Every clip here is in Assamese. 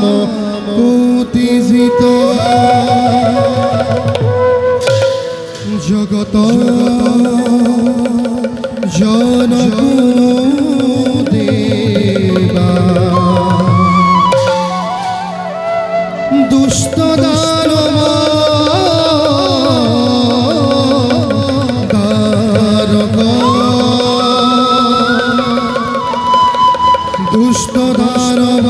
নাম কোটিজিত জগত জনক দেবা দুষ্ট দানব দাৰক দুষ্ট দানব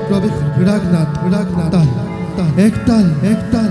প্ৰবেশ ৰাগনাথ একতাল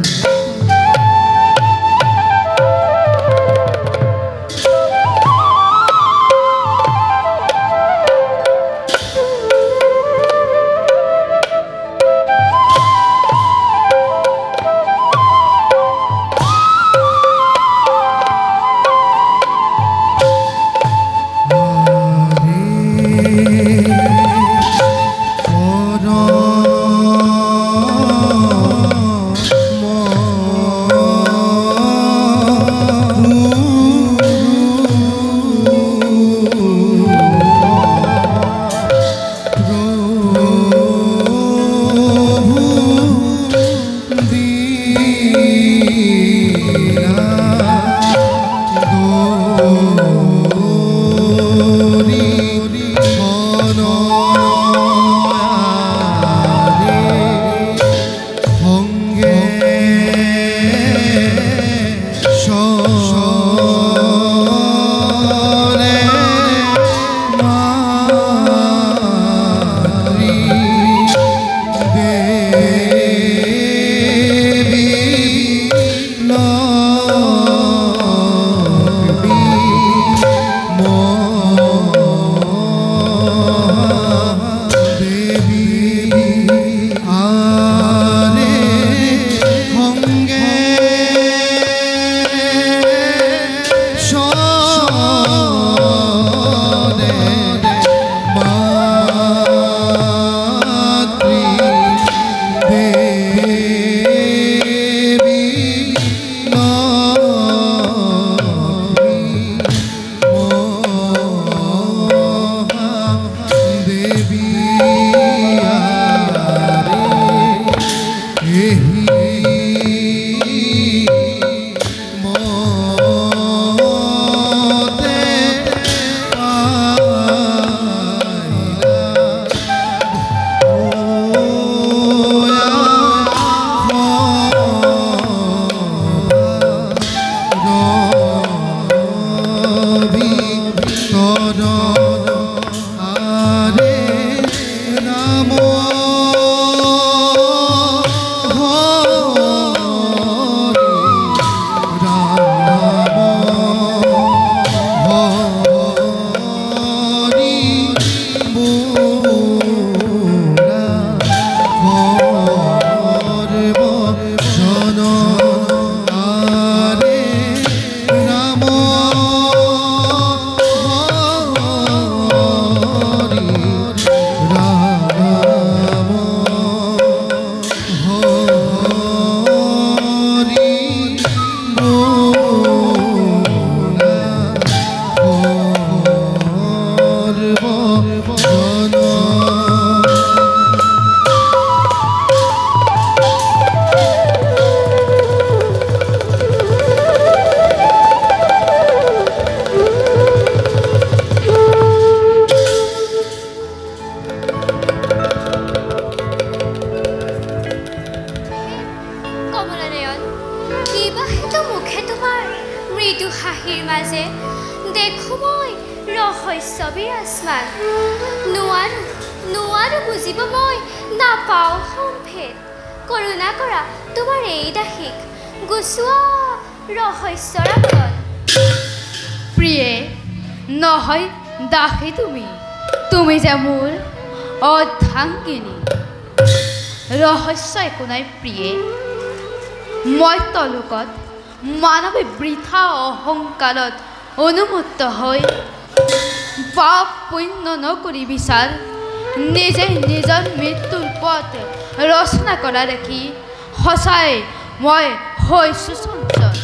তুমি যে মোৰ অৰ্ধাংগিনী ৰহস্য একো নাই প্ৰিয়ে মই তলুকত মানৱী বৃথা অহংকাৰত অনুমত্ত হৈ পাপ পুণ্য নকৰি বিচাৰ নিজে নিজৰ মৃত্যুৰ পথ ৰচনা কৰা দেখি সঁচাই মই হৈছোঁ চঞ্চল।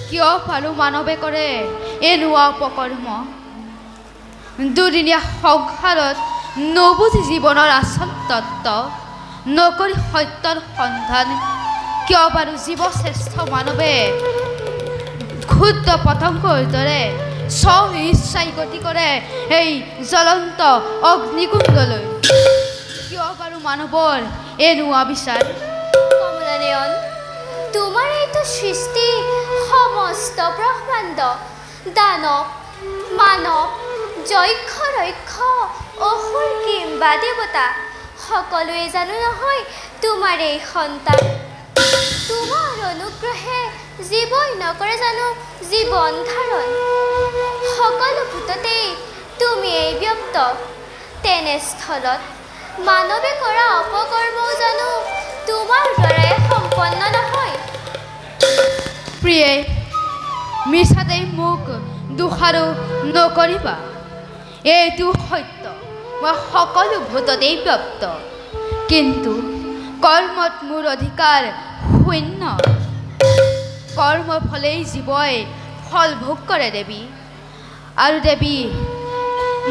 কিয় পাৰোঁ মানৱে কৰে এনেকুৱা অপকৰ্ম? দুদিনীয়া সংসাৰত নবুজি জীৱনৰ আচল তত্ত্ব, নকৰি সত্যৰ সন্ধান কিয় বাৰু জীৱশ্ৰেষ্ঠ মানৱে ক্ষুদ্ৰ পতংগৰ দৰে স্ব ইচ্ছাই গতি কৰে এই জ্বলন্ত অগ্নিকুণ্ডলৈ? কিয় বাৰু মানৱৰ এনেকুৱা বিচাৰ? কমলানয়ন, তোমাৰ এইটো সৃষ্টি সমস্ত ব্ৰহ্মাণ্ড, দানৱ মানৱ যক্ষ ৰক্ষ অসুৰ কিম্বা দেৱতা সকলোৱে জানো নহয় তোমাৰ এই সন্তান। তোমাৰ অনুগ্ৰহে জীৱই নকৰে জানো জীৱন ধাৰণ? সকলো ভূততেই তুমি এই ব্যক্ত, তেনেস্থলত মানৱে কৰা অপকৰ্মও জানো তোমাৰ দ্বাৰাই সম্পন্ন নহয়? প্ৰিয়ে, মিছাতেই মোক দোষাৰোপ নকৰিবা। এইটো সত্য, মই সকলো ভূততেই ব্যক্ত, কিন্তু কৰ্মত মোৰ অধিকাৰ শূন্য। কৰ্মৰ ফলেই জীৱই ফল ভোগ কৰে দেৱী। আৰু দেৱী,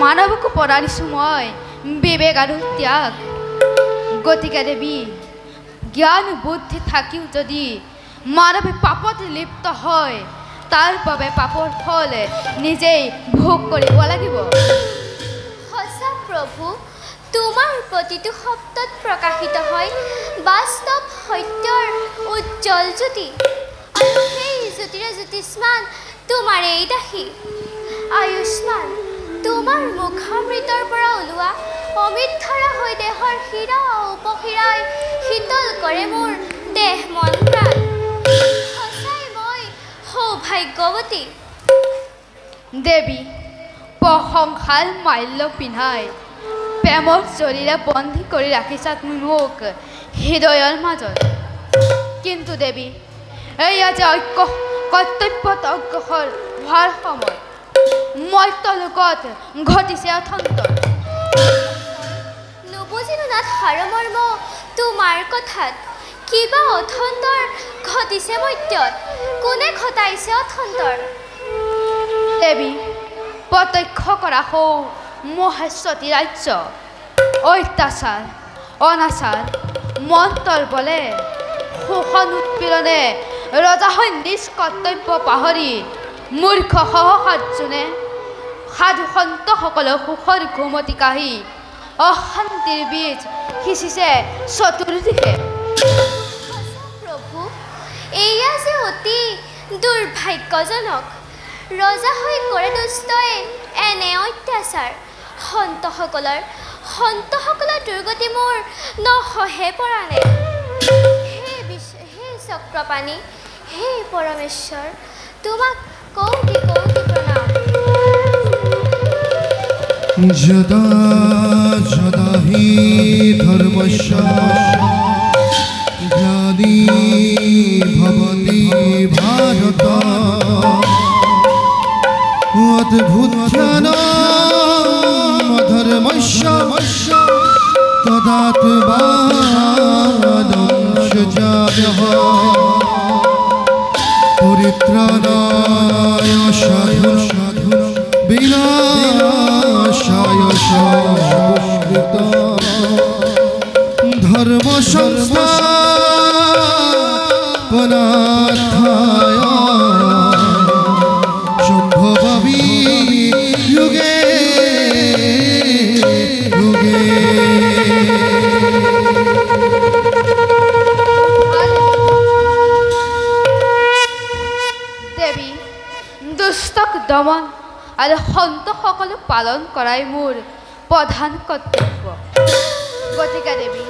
মানৱকো পৰাৰিছোঁ মই বিবেক আৰু ত্যাগ। গতিকে দেৱী, জ্ঞান বুদ্ধি থাকিও যদি মানৱে পাপত লিপ্ত হয়, তাৰ বাবে পাপৰ ফল নিজেই ভোগ কৰিব লাগিব। সঁচা প্ৰভু, তোমাৰ প্ৰতিটো শব্দত প্ৰকাশিত হয় বাস্তৱ সত্যৰ উজ্জ্বল জ্যোতি, আৰু সেই জ্যোতিৰে জ্যোতিষ্মান তোমাৰ এই দাসী। আয়ুষ্মান, তোমাৰ মুখামৃতৰ পৰা ওলোৱা অমৃত ধাৰা হৈ দেহৰ শিৰা উপশিৰাই শীতল কৰে মোৰ দেহ মন প্ৰাণ। সঁচাই মই সৌভাগ্যৱতী। দেৱী, প্ৰশংসাৰ মাল্য পিন্ধাই প্ৰেমৰ জৰিৰে বন্দী কৰি ৰাখিছা তুমি মোক হৃদয়ৰ মাজত। কিন্তু দেৱী, এয়া যে কৰ্তব্যত অগ্ৰসৰ হোৱাৰ সময়, মৰ্ত্যলোকত ঘটিছে অথন্তৰ। নুবুজিলো নাথ সাৰমৰ্ম তোমাৰ কথাত, কিবা অথন্তৰ ঘটিছে মৰ্ত্যত, কোনে ঘটাইছে অথন্তৰ? দেৱী, প্ৰত্যক্ষ কৰা সৌ মহেশ্বতী ৰাজ্য, অত্যাচাৰ অনাচাৰ মন্ত্ৰৰ বলে শোষণ উৎপীড়নে ৰজা হৈ নিজ কৰ্তব্য পাহৰি মূৰ্খ সহসাতজনে সাধু সন্তসকলৰ সুখৰ ঘুমতি কাঢ়ি অশান্তিৰ বীজ সিঁচিছে চতুৰ্দিশে। প্ৰভু, এয়া যে অতি দুৰ্ভাগ্যজনক। ৰজা হৈ কৰে দুষ্টই এনে অত্যাচাৰ। সন্তসকলৰ দুৰ্গতি মোৰ নসহে পৰাণে। হে চক্ৰপাণি, হে পৰমেশ্বৰ, তোমাক কৌটি কৌটি প্ৰণাম। যদা যদা হি ধৰ্মস্য গ্লানিৰ্ভবতি ভাৰত অদ্ভুতানাম ধৰ্মস্য তদাত্মানং সৃজামহ পৰিত্ৰাণায় সাধুনাং বিনাশায় ধৰ্ম সংস্থাপনাৰ্থায় সম্ভবামি যুগে যুগে। দেৱী, দুষ্টক দমন আৰু সন্তসকলক পালন কৰাই মোৰ প্ৰধান কৰ্তব্য। গতিকে দেৱী,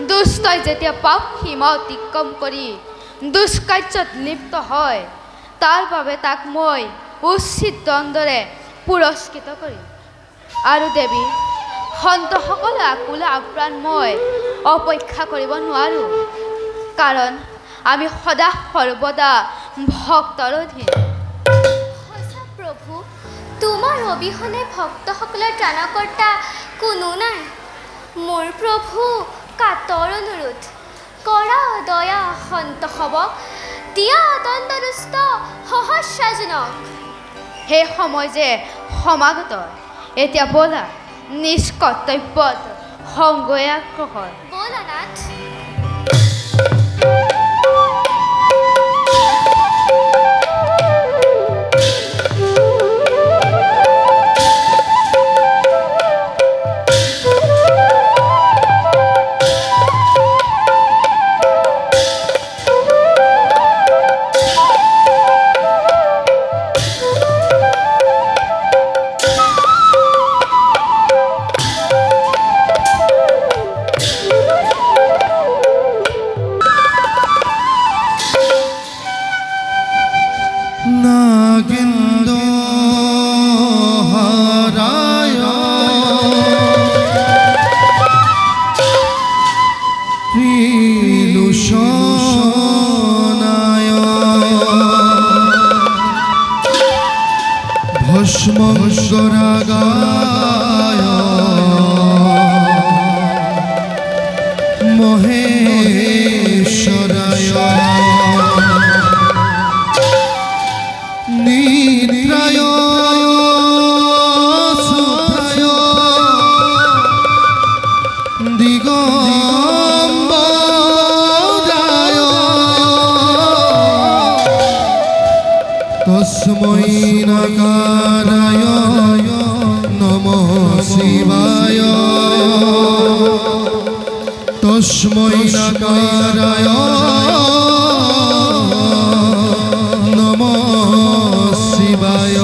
দুষ্টই যেতিয়া পাপ সীমা অতিক্ৰম কৰি দুষ্কাৰ্যত লিপ্ত হয়, তাৰ বাবে তাক মই উচিত দণ্ডৰে পুৰস্কৃত কৰিম। আৰু দেৱী, সন্তসকলে আকুল আপ্ৰাণ মই অপেক্ষা কৰিব নোৱাৰোঁ, কাৰণ আমি সদা সৰ্বদা ভক্তৰ অধীন। সঁচা প্ৰভু, তোমাৰ অবিহনে ভক্তসকলৰ ত্ৰাণকৰ্তা কোনো নাই। মোৰ প্ৰভু, কাতৰ অনুৰোধ কৰা দয়া সন্ত হবক দিয়া অতন্ত দুষ্ট সহস্ৰজনক সেই সময় যে সমাগত এতিয়া ব'লা নিজ কৰ্তব্যত সংগয়া গ্ৰহণ ব'লা নাথ ভস্মৰাগায় মহেশ্বৰায় নিদ্ৰায় সুধায় দিগম্বৰায় তস্मै নকাৰায় নমঃ শিবায় তস্मै নকাৰায় নমঃ শিবায়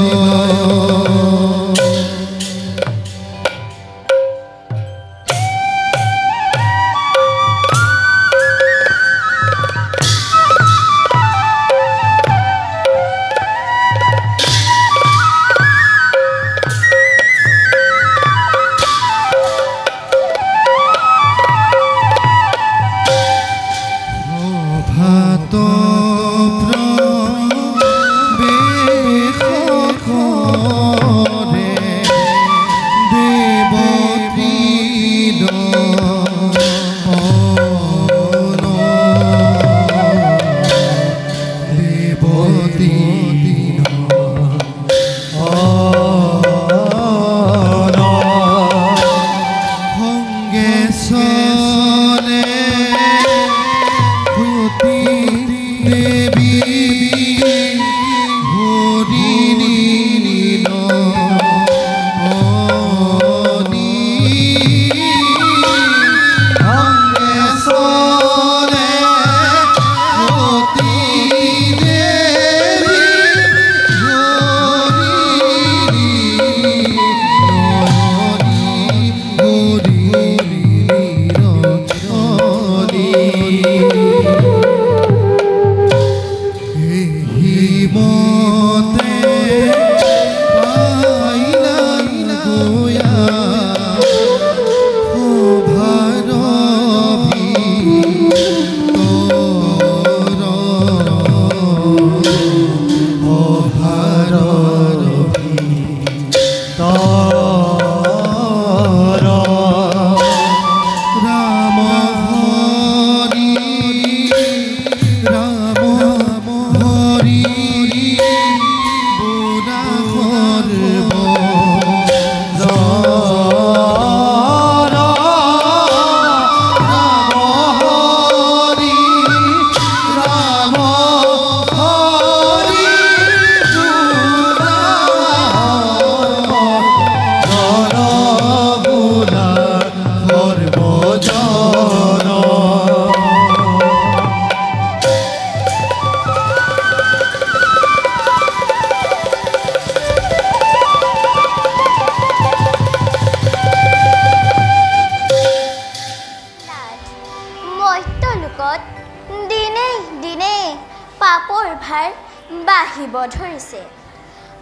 বাঢ়িব ধৰিছে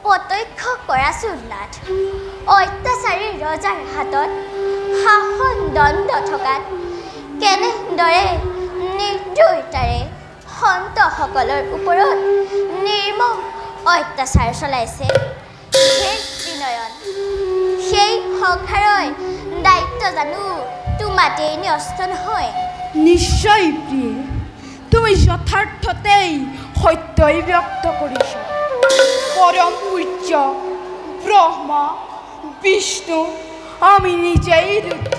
প্ৰত্যক্ষ কৰাছোন নাথ অত্যাচাৰী ৰজাৰ হাতত শাসন দণ্ড থকাত কেনেদৰে নিৰ্দয়তাৰে সন্তসকলৰ ওপৰত নিৰ্মম অত্যাচাৰ চলাইছে সেই বিনয়ন সেই সংসাৰৰ দায়িত্ব জানো তোমাতেই ন্যস্ত নহয় নিশ্চয় প্ৰিয়ে তুমি যথাৰ্থতেই সত্যই ব্যক্ত কৰিছে। পৰম পূজ্য ব্ৰহ্মা বিষ্ণু আমি নিজেই ৰুদ্ৰ।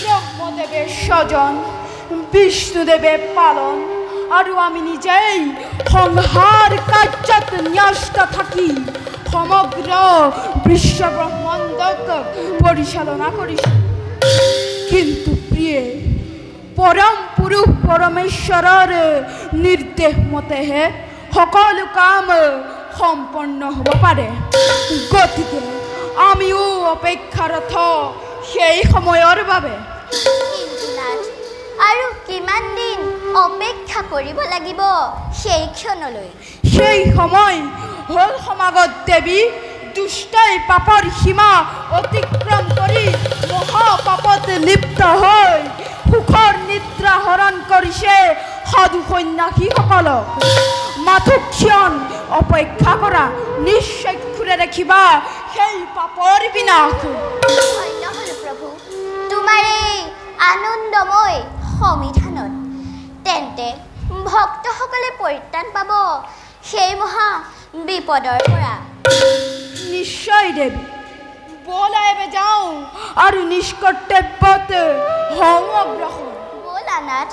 ব্ৰহ্মদেৱে স্বজন, বিষ্ণুদেৱে পালন, আৰু আমি নিজেই সংহাৰ কাৰ্যত ন্যস্ত থাকি সমগ্ৰ বিশ্ব ব্ৰহ্মাণ্ডক পৰিচালনা কৰিছোঁ। কিন্তু প্ৰিয়ে, পৰম পুৰুষ পৰমেশ্বৰৰ নিৰ্দেশ মতেহে সকলো কাম সম্পন্ন হ'ব পাৰে। গতিকে আমিও অপেক্ষাৰত সেই সময়ৰ বাবে। কিন্তু নাথ, আৰু কিমান দিন অপেক্ষা কৰিব লাগিব সেই ক্ষণলৈ? সেই সময় হ'ল সমাগত দেৱী। দুষ্টই পাপৰ সীমা অতিক্ৰম কৰি মহাপাপত লিপ্ত হৈ সুখৰ নিদ্ৰা হৰণ কৰিছে সাধু সন্ন্যাসীসকলক। মাথো ক্ষণ অপেক্ষা কৰা, নিশ্চক্ষুৰে দেখিবা সেই পাপৰ বিনাশ। ধন্য হ'ল প্ৰভু তোমাৰ এই আনন্দময় সমিধানত। তেন্তে ভক্তসকলে পৰিত্ৰাণ পাব সেই মহা বিপদৰ পৰা। নিশ্চয় দেৱী, ব'লা এবে যাওঁ আৰু নিষ্কৰ্তব্যত হওঁ অগ্ৰসৰ। ব'লা নাথ।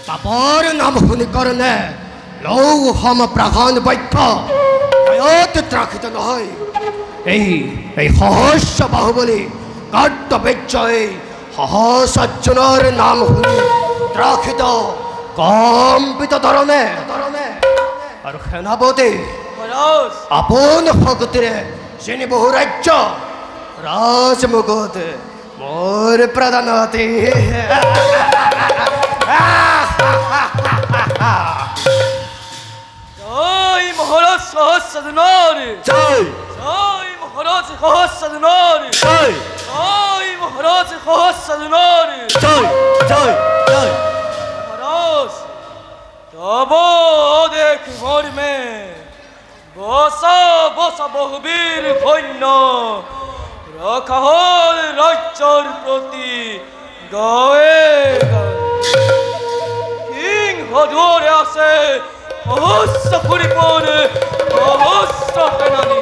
পাপৰ নাম শুনি কাৰণে লৌ সম প্ৰাঘান বাক্য ত্ৰাসিত নহয়। এই সহস্য বাহুবলী কাৰ্তবেজ্যই সহস্ৰজনৰ নাম শুনি ত্ৰাসিত কম্পিত ধৰণে আৰু সেনাপতি আপোন শক্তিৰে চিনি বহু ৰাজ্য ৰাজমুখত মোৰ প্ৰধানতি। জয় মহারাজ সহস্রদিনার জয় জয় মহারাজ সহস্রদিনার জয় জয় মহারাজ সহস্রদিনার জয় জয় জয় মহারাজ তব দেখ মর্মে বসা বসা বহুবীর সৈন্য ৰখা হল ৰাজ্যৰ প্ৰতি গাঁৱে সিংহ দুৱাৰে আছে সহস্ৰ পৰিপূৰ্ণ সহস্ৰ সেনানী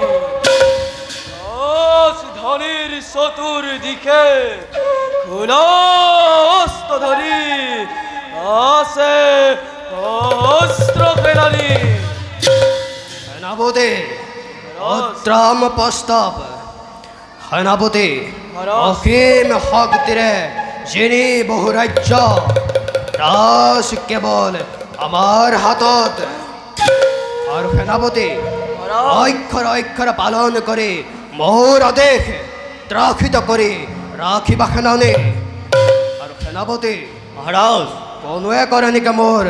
ধনিৰ চতুৰ্দিশে খোলা অস্ত্ৰ ধৰি আছে সহস্ৰ সেনানী সেনাপতি অত্ৰাম প্ৰস্তাৱ সেনাপতি অসীম শক্তিৰে যিনি বহু ৰাজ্য ৰাজ কেৱল আমাৰ হাতত আৰু সেনাপতি অক্ষৰ পালন কৰি মোৰ আদেশ ত্ৰাসিত কৰি ৰাখিবা সেনানী আৰু সেনাপতি মহাৰাজ কোনোৱে কৰে নেকি মোৰ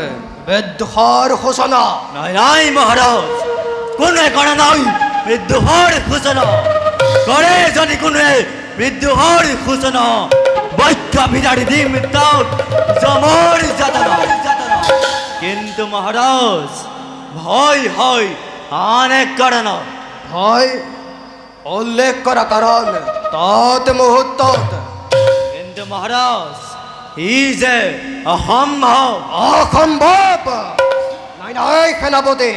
বিদ্ৰোহৰ সূচনা নাই নাই মহাৰাজ কোনে কৰা নাই বিদ্ৰোহৰ সূচনা কৰে যদি কোনে বিদ্ৰোহৰ সূচনা বৈক্য ভিতাৰি দিম তাক জমৰ যাতনা কিন্তু মহাৰাজ ভয় হয় আন এক কাৰণ ভয় উল্লেখ কৰা কাৰণ তৎ মুহূৰ্তত কিন্তু মহাৰাজ ই যে অসম্ভৱ অসম্ভৱ নাই নাই সেনাপতি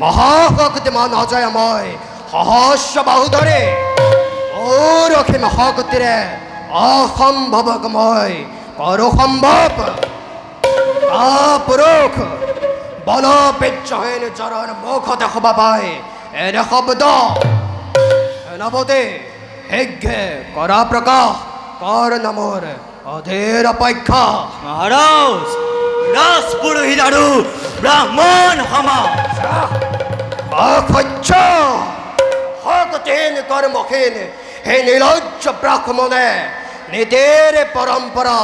মহাশক্তিমান অজয় মই সহস্ৰ বাহু ধৰি মোৰ অসীম শক্তিৰে অসম্ভৱক মই কৰোঁ সম্ভৱ পুৰুষ বল বীৰ্যহীন জৰৰ মুখতে শোভা পায় এনে শব্দ সেনাপতি শীঘ্ৰে কৰা প্ৰকাশ কৰ নামৰ অধীৰ অপেক্ষা মহাৰাজ ৰাজপুৰোহিত আৰু ব্ৰাহ্মণ সমাজ অসহ্য শক্তিহীন কৰ্মহীন সেই নিৰ্লজ্জ ব্ৰাহ্মণে নীতিৰ পৰম্পৰা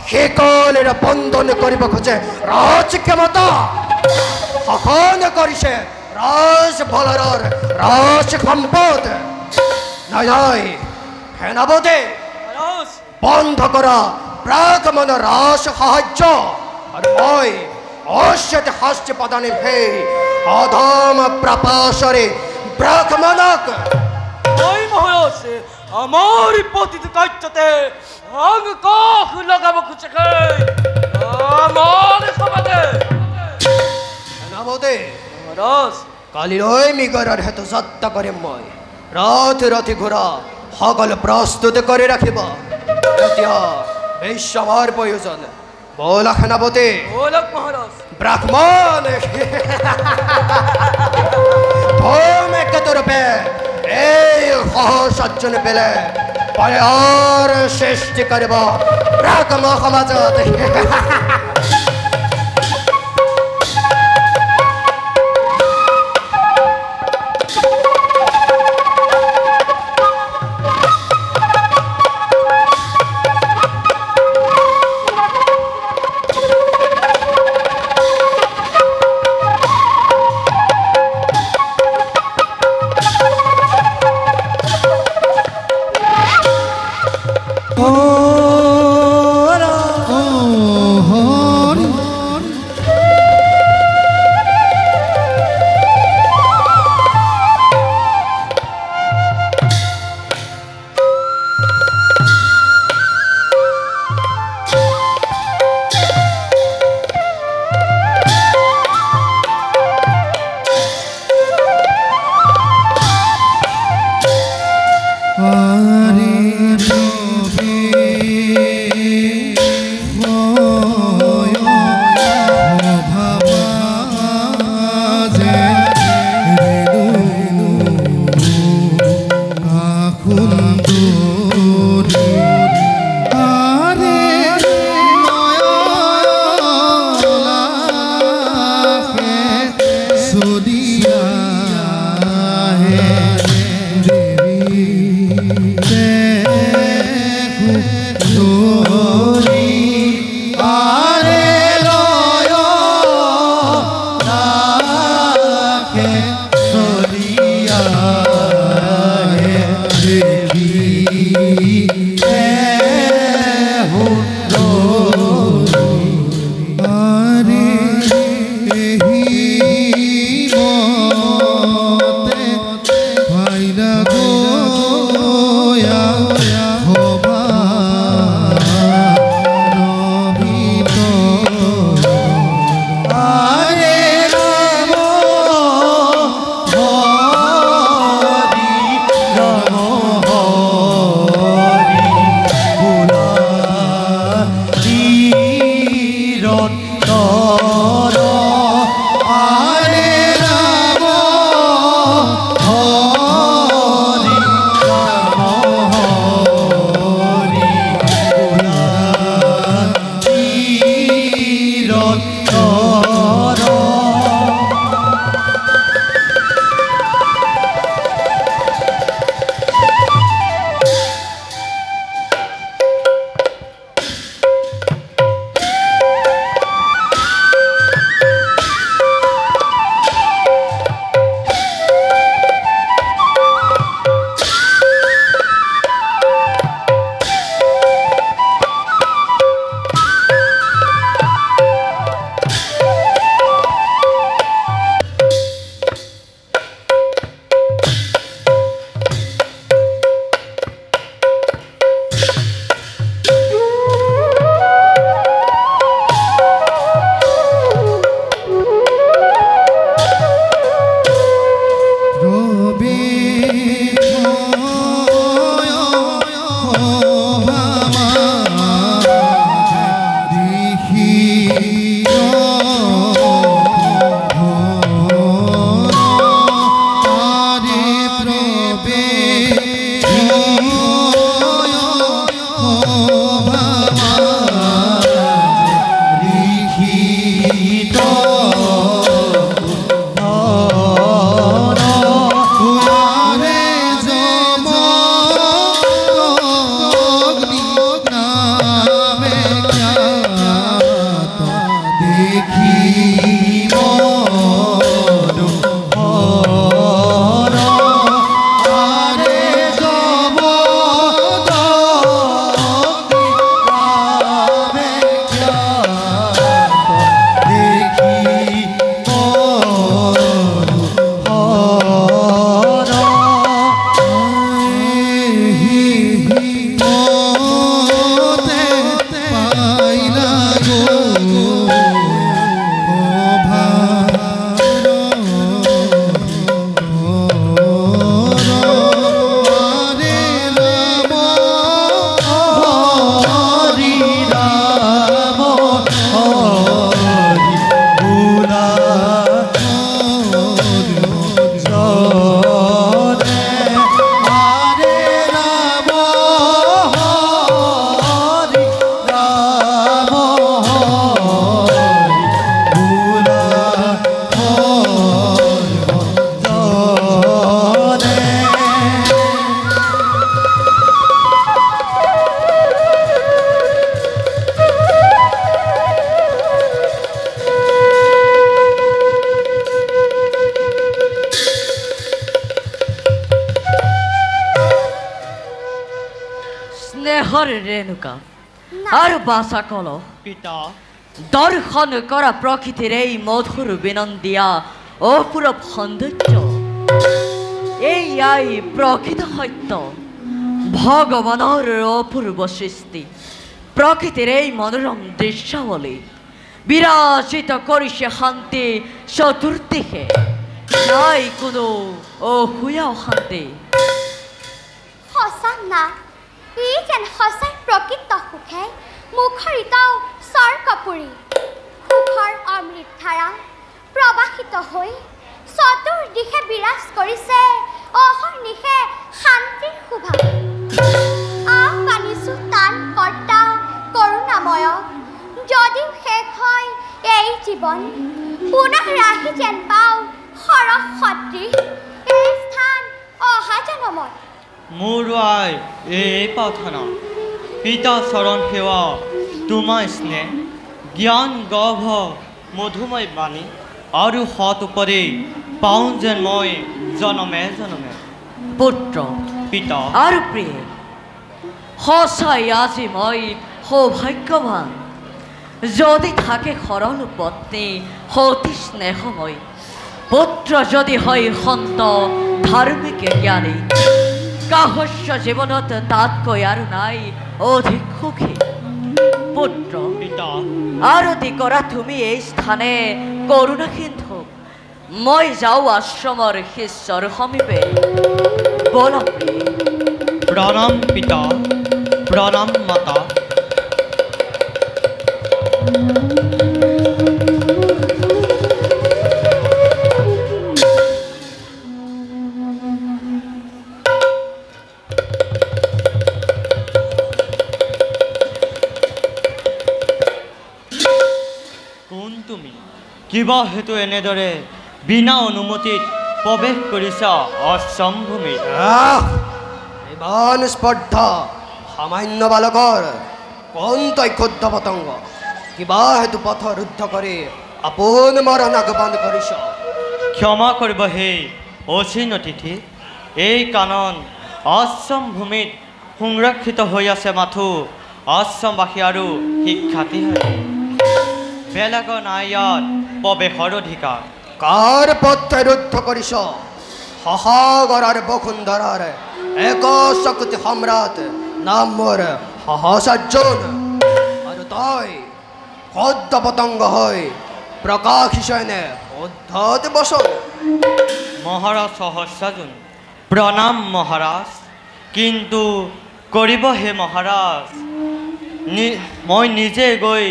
শিকলিৰে বন্ধন কৰিব খোজে ৰাজ ক্ষমতা শাসন কৰিছে ৰাজ বলৰ ৰাজ সম্পদ নাই নাই সেনাপতি বন্ধ কৰা ব্ৰাহ্মণ ৰাজ সাহায্য আৰু মই অশ্বেত শাস্তি প্ৰদানিম সেই অধম প্ৰপাশৰে ব্ৰাহ্মণক ওই মহাৰাজ আমাৰ পতিত কাৰ্যতে ৰঙ কাখ লাগাব খুঁজে আমাৰ সমাজে সেনাপতি মহাৰাজ কালিলৈ মিগৰৰ হেতু যাত্ৰা কৰিম মই ৰথি ঘোঁৰা সকলো প্ৰস্তুত কৰি ৰাখিব এতিয়া বিশ্ৰামৰ প্ৰয়োজন বলা সেনাপতি ওলক মহাৰাজ ব্ৰাহ্মণ ভূমিকতৰূপে এই সহসজ্জন পেলে পয়াৰ সৃষ্টি কৰিব ব্ৰাহ্মণ সমাজত ধরে রেণুকা না। আর বাসা কল পিতা দর্শন করা প্রকৃতির এই মধুর বিনন্দিয়া অপূরব সৌন্দর্য এই আই প্রকৃত সত্য ভগবানের অপূর্ব সৃষ্টি প্রকৃতির এই মনোরম দৃশ্যাবলী বিরাজিত করিছে শান্তি চতুর্দিশে নাই কোনো অসূয়া শান্তি সঁচা না ই যেন সঁচাই প্ৰকৃত সুখে মুখৰিতাও চৰ কাপুৰি সুখৰ অমৃত ধাৰা প্ৰবাহিত হৈ চতুৰ্দিশে বিৰাজ কৰিছে অহৰ্নিশে শান্তিৰ শোভা মানিছো তান কৰ্তা কৰুণাময় যদিও শেষ হয় এই জীৱন পুনঃ ৰাহি যেন পাওঁ সৰস সদৃশ এই স্থান অহা জনমত মোৰ আই এই প্ৰাৰ্থনা পিতা চৰণ সেৱা তোমাৰ স্নেহ জ্ঞান গৰ্ভ মধুময় বাণী আৰু সৎ উপদেশ পাওঁ যেন মই জনমে জনমে পুত্ৰ পিতা আৰু প্ৰিয় সঁচাই আজি মই সৌভাগ্যৱান যদি থাকে সৰল পত্নী সতী স্নেহময় পুত্ৰ যদি হয় সন্ত ধাৰ্মিক জ্ঞানী গাহস্য জীৱনত তাতকৈ আৰু নাই অধিক সুখী পুত্ৰ পিতা আৰতি কৰা তুমি এই স্থানে কৰুণা সিন্ধু মই যাওঁ আশ্ৰমৰ শিষ্যৰ সমীপে বল প্ৰিয় প্ৰণাম পিতা প্ৰণাম মাতা কোন তুমি কিবা হেতু এনেদৰে বিনা অনুমতিত প্ৰৱেশ কৰিছা অসম্ভূমিত ইমান স্পৰ্ধা সামান্য বালকৰ কোন তই ক্ষুদ্ৰ পতংগ কিবা হেতু পথ ৰুদ্ধ কৰি আপোন মৰণ আগমন কৰিছ ক্ষমা কৰিব হে অচিন অতিথি এই কানন অসম্ভূমিত সংৰক্ষিত হৈ আছে মাথো অসমবাসী আৰু শিক্ষাৰ্থীহে বেলেগৰ নাই ইয়াত প্ৰৱেশৰ অধিকাৰ কাৰ পথ ৰুদ্ধ কৰিছ সহাগৰৰ বসুন্ধৰাৰ এক শক্তি সম্ৰাট নাম মোৰ সহস্ৰাৰ্জুন আৰু তই ক্ষুদ্ৰ পতংগ হৈ প্ৰকাশিছেনে উদ্ধত বচন মহাৰাজ সহস্ৰাৰ্জুন প্ৰণাম মহাৰাজ কিন্তু কৰিব হে মহাৰাজ মই নিজে গৈ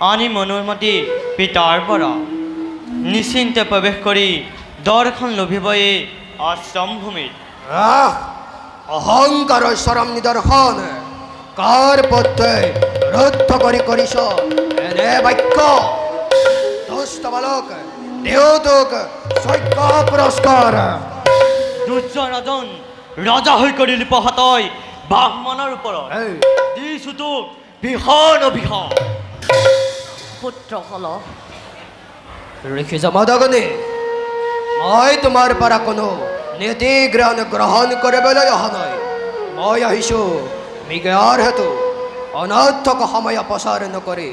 আনিম অনুমতি পিতাৰ পৰা নিশ্চিন্তে প্ৰৱেশ কৰি দৰ্শন লভিবই অসমভূমিত অহংকাৰৰ চৰম নিদৰ্শন কাৰ পথে ৰুদ্ধ কৰি কৰিছ এনে বাক্য দুষ্ট বালক দেউতক স্বৰ্গ পুৰস্কাৰ দুৰ্যোধন ৰজা হৈ কৰিলি পহতই ব্ৰাহ্মণৰ ওপৰত দিছো তোক ভীষণ অভিশাপ পুত্ৰসকল ঋষি জমদগ্নি মই তোমাৰ পৰা কোনো নীতি জ্ঞান গ্ৰহণ কৰিবলৈ অহা নাই মই আহিছোঁ মৃগয়াৰ হেতু অনৰ্থক সময় অপচাৰ নকৰি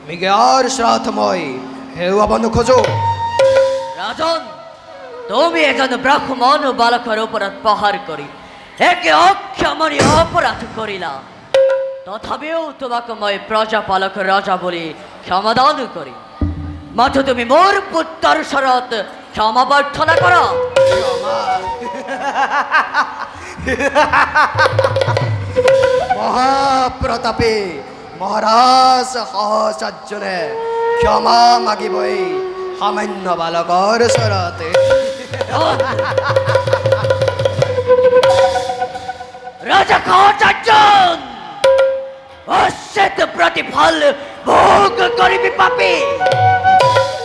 মৃগয়াৰ শ্ৰাদ্ধ মই হেৰুৱাব নোখোজো ৰাজন তুমি এজন ব্ৰাহ্মণ বালকৰ ওপৰত প্ৰহাৰ কৰি একে অক্ষমণীয় অপৰাধ কৰিলা তথাপিও তোমাক মই প্ৰজাপালক ৰজা বুলি ক্ষমাদান কৰি মাথো তুমি মোৰ পুত্ৰৰ ওচৰত ক্ষমা প্ৰাৰ্থনা কৰা মহাপ্ৰতাপী মহাৰাজ সহস্ৰাৰ্জুনে ক্ষমা মাগিবই সামান্য বালকৰ ওচৰতে ৰাজা সহস্ৰাৰ্জুন অশ্বেত প্ৰতিফল ভোগ কৰিবি পাপী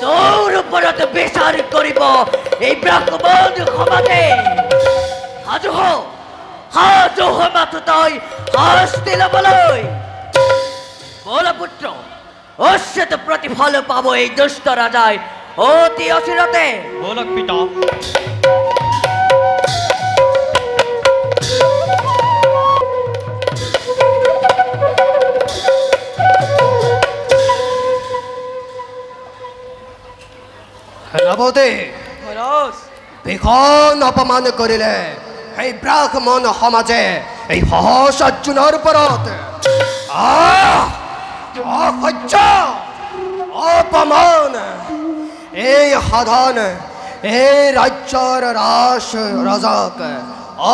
তোৰ ওপৰত বিচাৰ কৰিব এই ব্ৰাহ্মণ সমাজে সাজু হৈ মাথো তই শাস্তি ল'বলৈ বল পুত্ৰ অশ্বেত প্ৰতিফল পাব এই দুষ্ট ৰাজাই অতি অচিৰতে বলক পিতা সেনাপতি মহাৰাজ বিখন অপমান কৰিলে সেই ব্ৰাহ্মণ সমাজে এই সহজ অৰ্জুনৰ ওপৰত অসহ্য অপমান এই সাধন এই ৰাজ্যৰ ৰজাক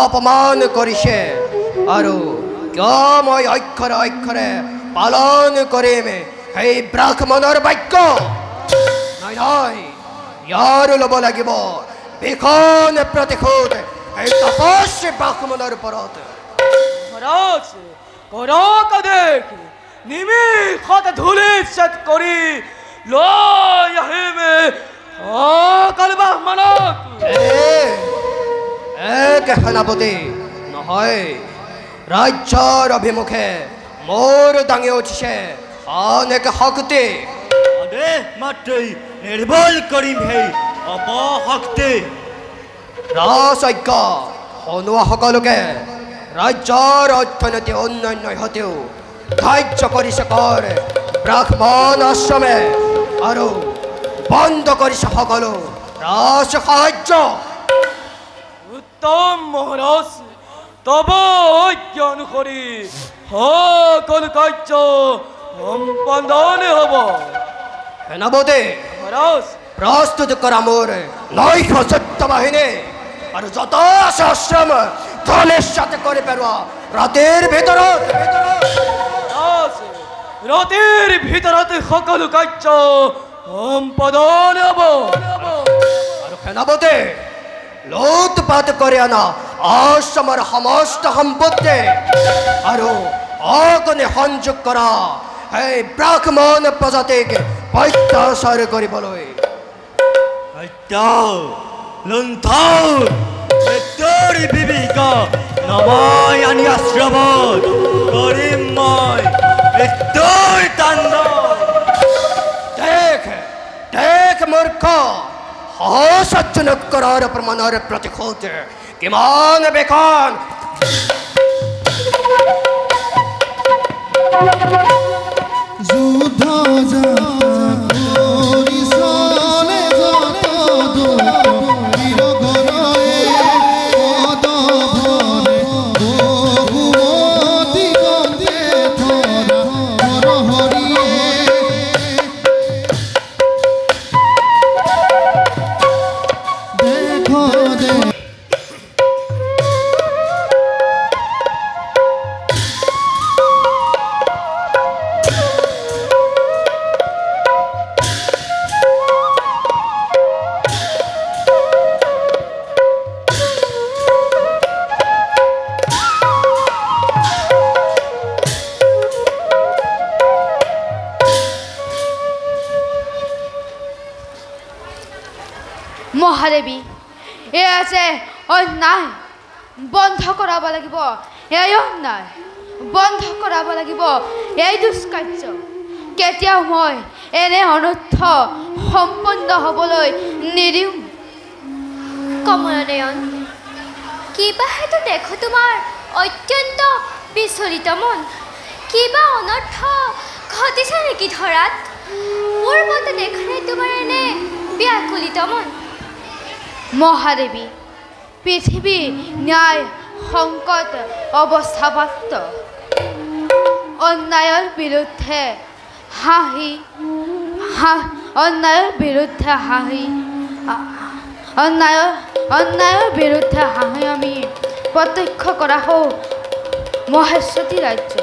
অপমান কৰিছে আৰু কিয় মই অক্ষৰে অক্ষৰে পালন কৰিম সেই ব্ৰাহ্মণৰ বাক্য নাই নাই ইয়াৰো ল'ব লাগিব বিখন প্ৰতিশোধ এই তপস্বী ব্ৰাহ্মণৰ ওপৰত মহাৰাজ কৰক দেখ নিমিষতে ধূলিচ্ছেদ কৰি লৈ আহিমে অকল ব্ৰাহ্মণক এক সেনাপতি নহয় ৰাজ্যৰ অভিমুখে মোৰ দাঙি উঠিছে আন এক শক্তি আদেশ মাত্ৰই নিৰ্বল কৰিম সেই অপশক্তি ৰাজজ্ঞ শুনোৱা সকলোকে ৰাজ্যৰ অৰ্থনীতি উন্নয়ন সৈতেও ধাৰ্য কৰিছে কৰ ব্ৰাহ্মণ আশ্ৰমে আৰু বন্ধ কৰিছে সকলো ৰাজ সাহায্য উত্তম মহাৰাজ তব ঐক্য অনুসৰি সকল কাৰ্য সম্পাদন হ'ব সেনাপতি মহাৰাজ প্ৰস্তুত কৰা মোৰ 900 বাহিনী আৰু যত আছে আশ্ৰম ধনিষ্ঠ কৰি পেলোৱা ৰাতিৰ ভিতৰত মহাৰাজ ৰাতিৰ ভিতৰতে সকলো কাৰ্য সম্পাদন হ'ব আৰু সেনাপতি লুটপাট কৰি অনা আশ্ৰমৰ সমস্ত সম্পত্তি আৰু অগ্নি সংযোগ কৰা সেই ব্ৰাহ্মণ প্ৰজাতিক অত্যাচাৰ কৰিবলৈ সত্য লুণ্ঠন মৃত্যুৰ বিভীষিকা নময় আনি আশ্ৰমত কৰিম মই মৃত্যুৰ তাণ্ডৱ দেখ দেখ মূৰ্খ সহজ অৰ্জুনক কৰাৰ প্ৰমাণৰ প্ৰতিশোধ কিমান বেখন যুদ্ধ কৰিছনে যত বীৰ গণয়ে পদ ভৰে বহুমতি গতে ধৰা হৰ হৰিয়ে দেখ দেখ মহাদেৱী এয়া যে অন্যায় বন্ধ কৰাব লাগিব এই অন্যায় বন্ধ কৰাব লাগিব এই দুষ্কাৰ্য কেতিয়াও মই এনে অনৰ্থ সম্পন্ন হ'বলৈ নিদিওঁ কমলনয়ন কিবা হেতু দেখো তোমাৰ অত্যন্ত বিচলিত মন কিবা অনৰ্থ ঘটিছে নেকি ধৰাত পূৰ্বতে দেখা নাই তোমাৰ এনে ব্যাকুলিত মন মহাদেৱী পৃথিৱী ন্যায় সংকট অৱস্থাপ্ৰাপ্ত অন্যায়ৰ বিৰুদ্ধে অন্যায়ৰ বিৰুদ্ধে হাঁহি আমি প্ৰত্যক্ষ কৰা হওঁ মহেশ্বতী ৰাজ্য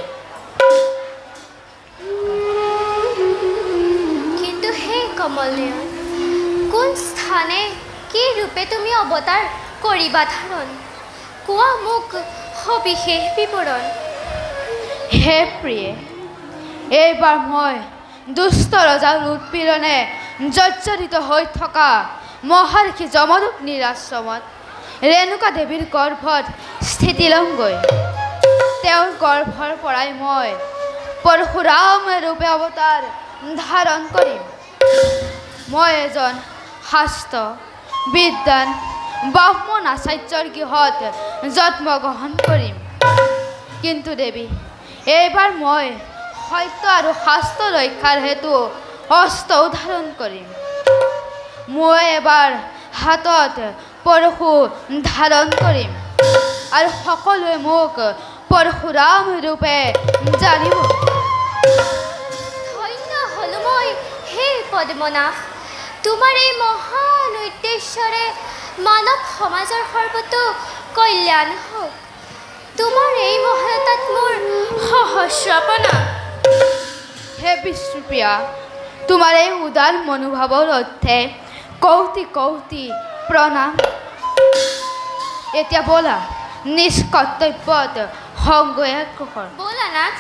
কিন্তু সেই কমলনয়ন কোন স্থানে কি ৰূপে তুমি অৱতাৰ কৰিবা ধাৰণ কোৱা মোক সবিশেষ বিৱৰণ হে প্ৰিয়ে এইবাৰ মই দুষ্ট ৰজাৰ উৎপীড়নে জৰ্জৰিত হৈ থকা মহৰ্ষি যমদগ্নিৰ আশ্ৰমত ৰেণুকা দেৱীৰ গৰ্ভত স্থিতি লওঁগৈ তেওঁৰ গৰ্ভৰ পৰাই মই পৰশুৰাম ৰূপে অৱতাৰ ধাৰণ কৰিম মই এজন শাস্ত্ৰ বিদ্বান ব্ৰাহ্মণ আচাৰ্যৰ গৃহত জন্মগ্ৰহণ কৰিম কিন্তু দেৱী এইবাৰ মই সত্য আৰু শাস্ত্ৰ ৰক্ষাৰ হেতু অস্ত্ৰ ধাৰণ কৰিম মই এবাৰ হাতত পৰশু ধাৰণ কৰিম আৰু সকলোৱে মোক পৰশুৰাম ৰূপে জানিব। ধন্য হলো মই হে পদ্মনাভ, তোমাৰ এই মহান উদ্দেশ্যৰে মানৱ সমাজৰ সৰ্বতো কল্যাণ হওক। তোমাৰ এই মহানতাত মোৰ সহস্ৰ প্ৰণাম। হে বিষ্ণুপ্ৰিয়া, তোমাৰ এই উদাৰ মনোভাৱৰ অৰ্থে কৌটি কৌটি প্ৰণাম। এতিয়া ব'লা নিজ কৰ্তব্যত সংগ কৰ। ব'লা নাথ।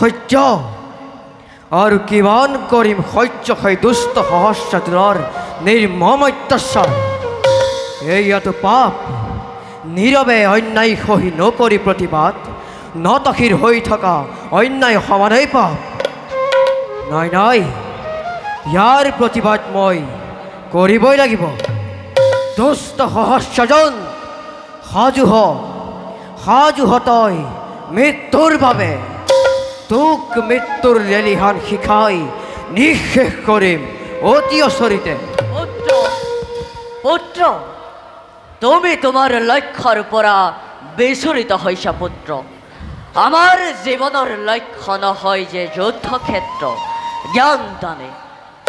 সহ্য আৰু কিমান কৰিম সহ্য সেই দুষ্ট সহস্ৰটোৰ নিৰ্মম অত্যাচাৰ। এয়াতো পাপ। নীৰৱে অন্যায় সহি নকৰি প্ৰতিবাদ, নতশিৰ হৈ থকা অন্যায় সমানেই পাপ। নাই নাই, ইয়াৰ প্ৰতিবাদ মই কৰিবই লাগিব। দুষ্ট সহস্ৰজন সাজু হ তই মৃত্যুৰ বাবে। তোক মৃত্যুৰ লেলিহান শিখাই নিঃশেষ কৰিম অতি অচৰিতে। পুত্ৰ পুত্ৰ, তুমি তোমাৰ লক্ষ্যৰ পৰা বিচলিত হৈছা পুত্ৰ। আমাৰ জীৱনৰ লক্ষ্য নহয় যে যুদ্ধক্ষেত্ৰ, জ্ঞান দানে।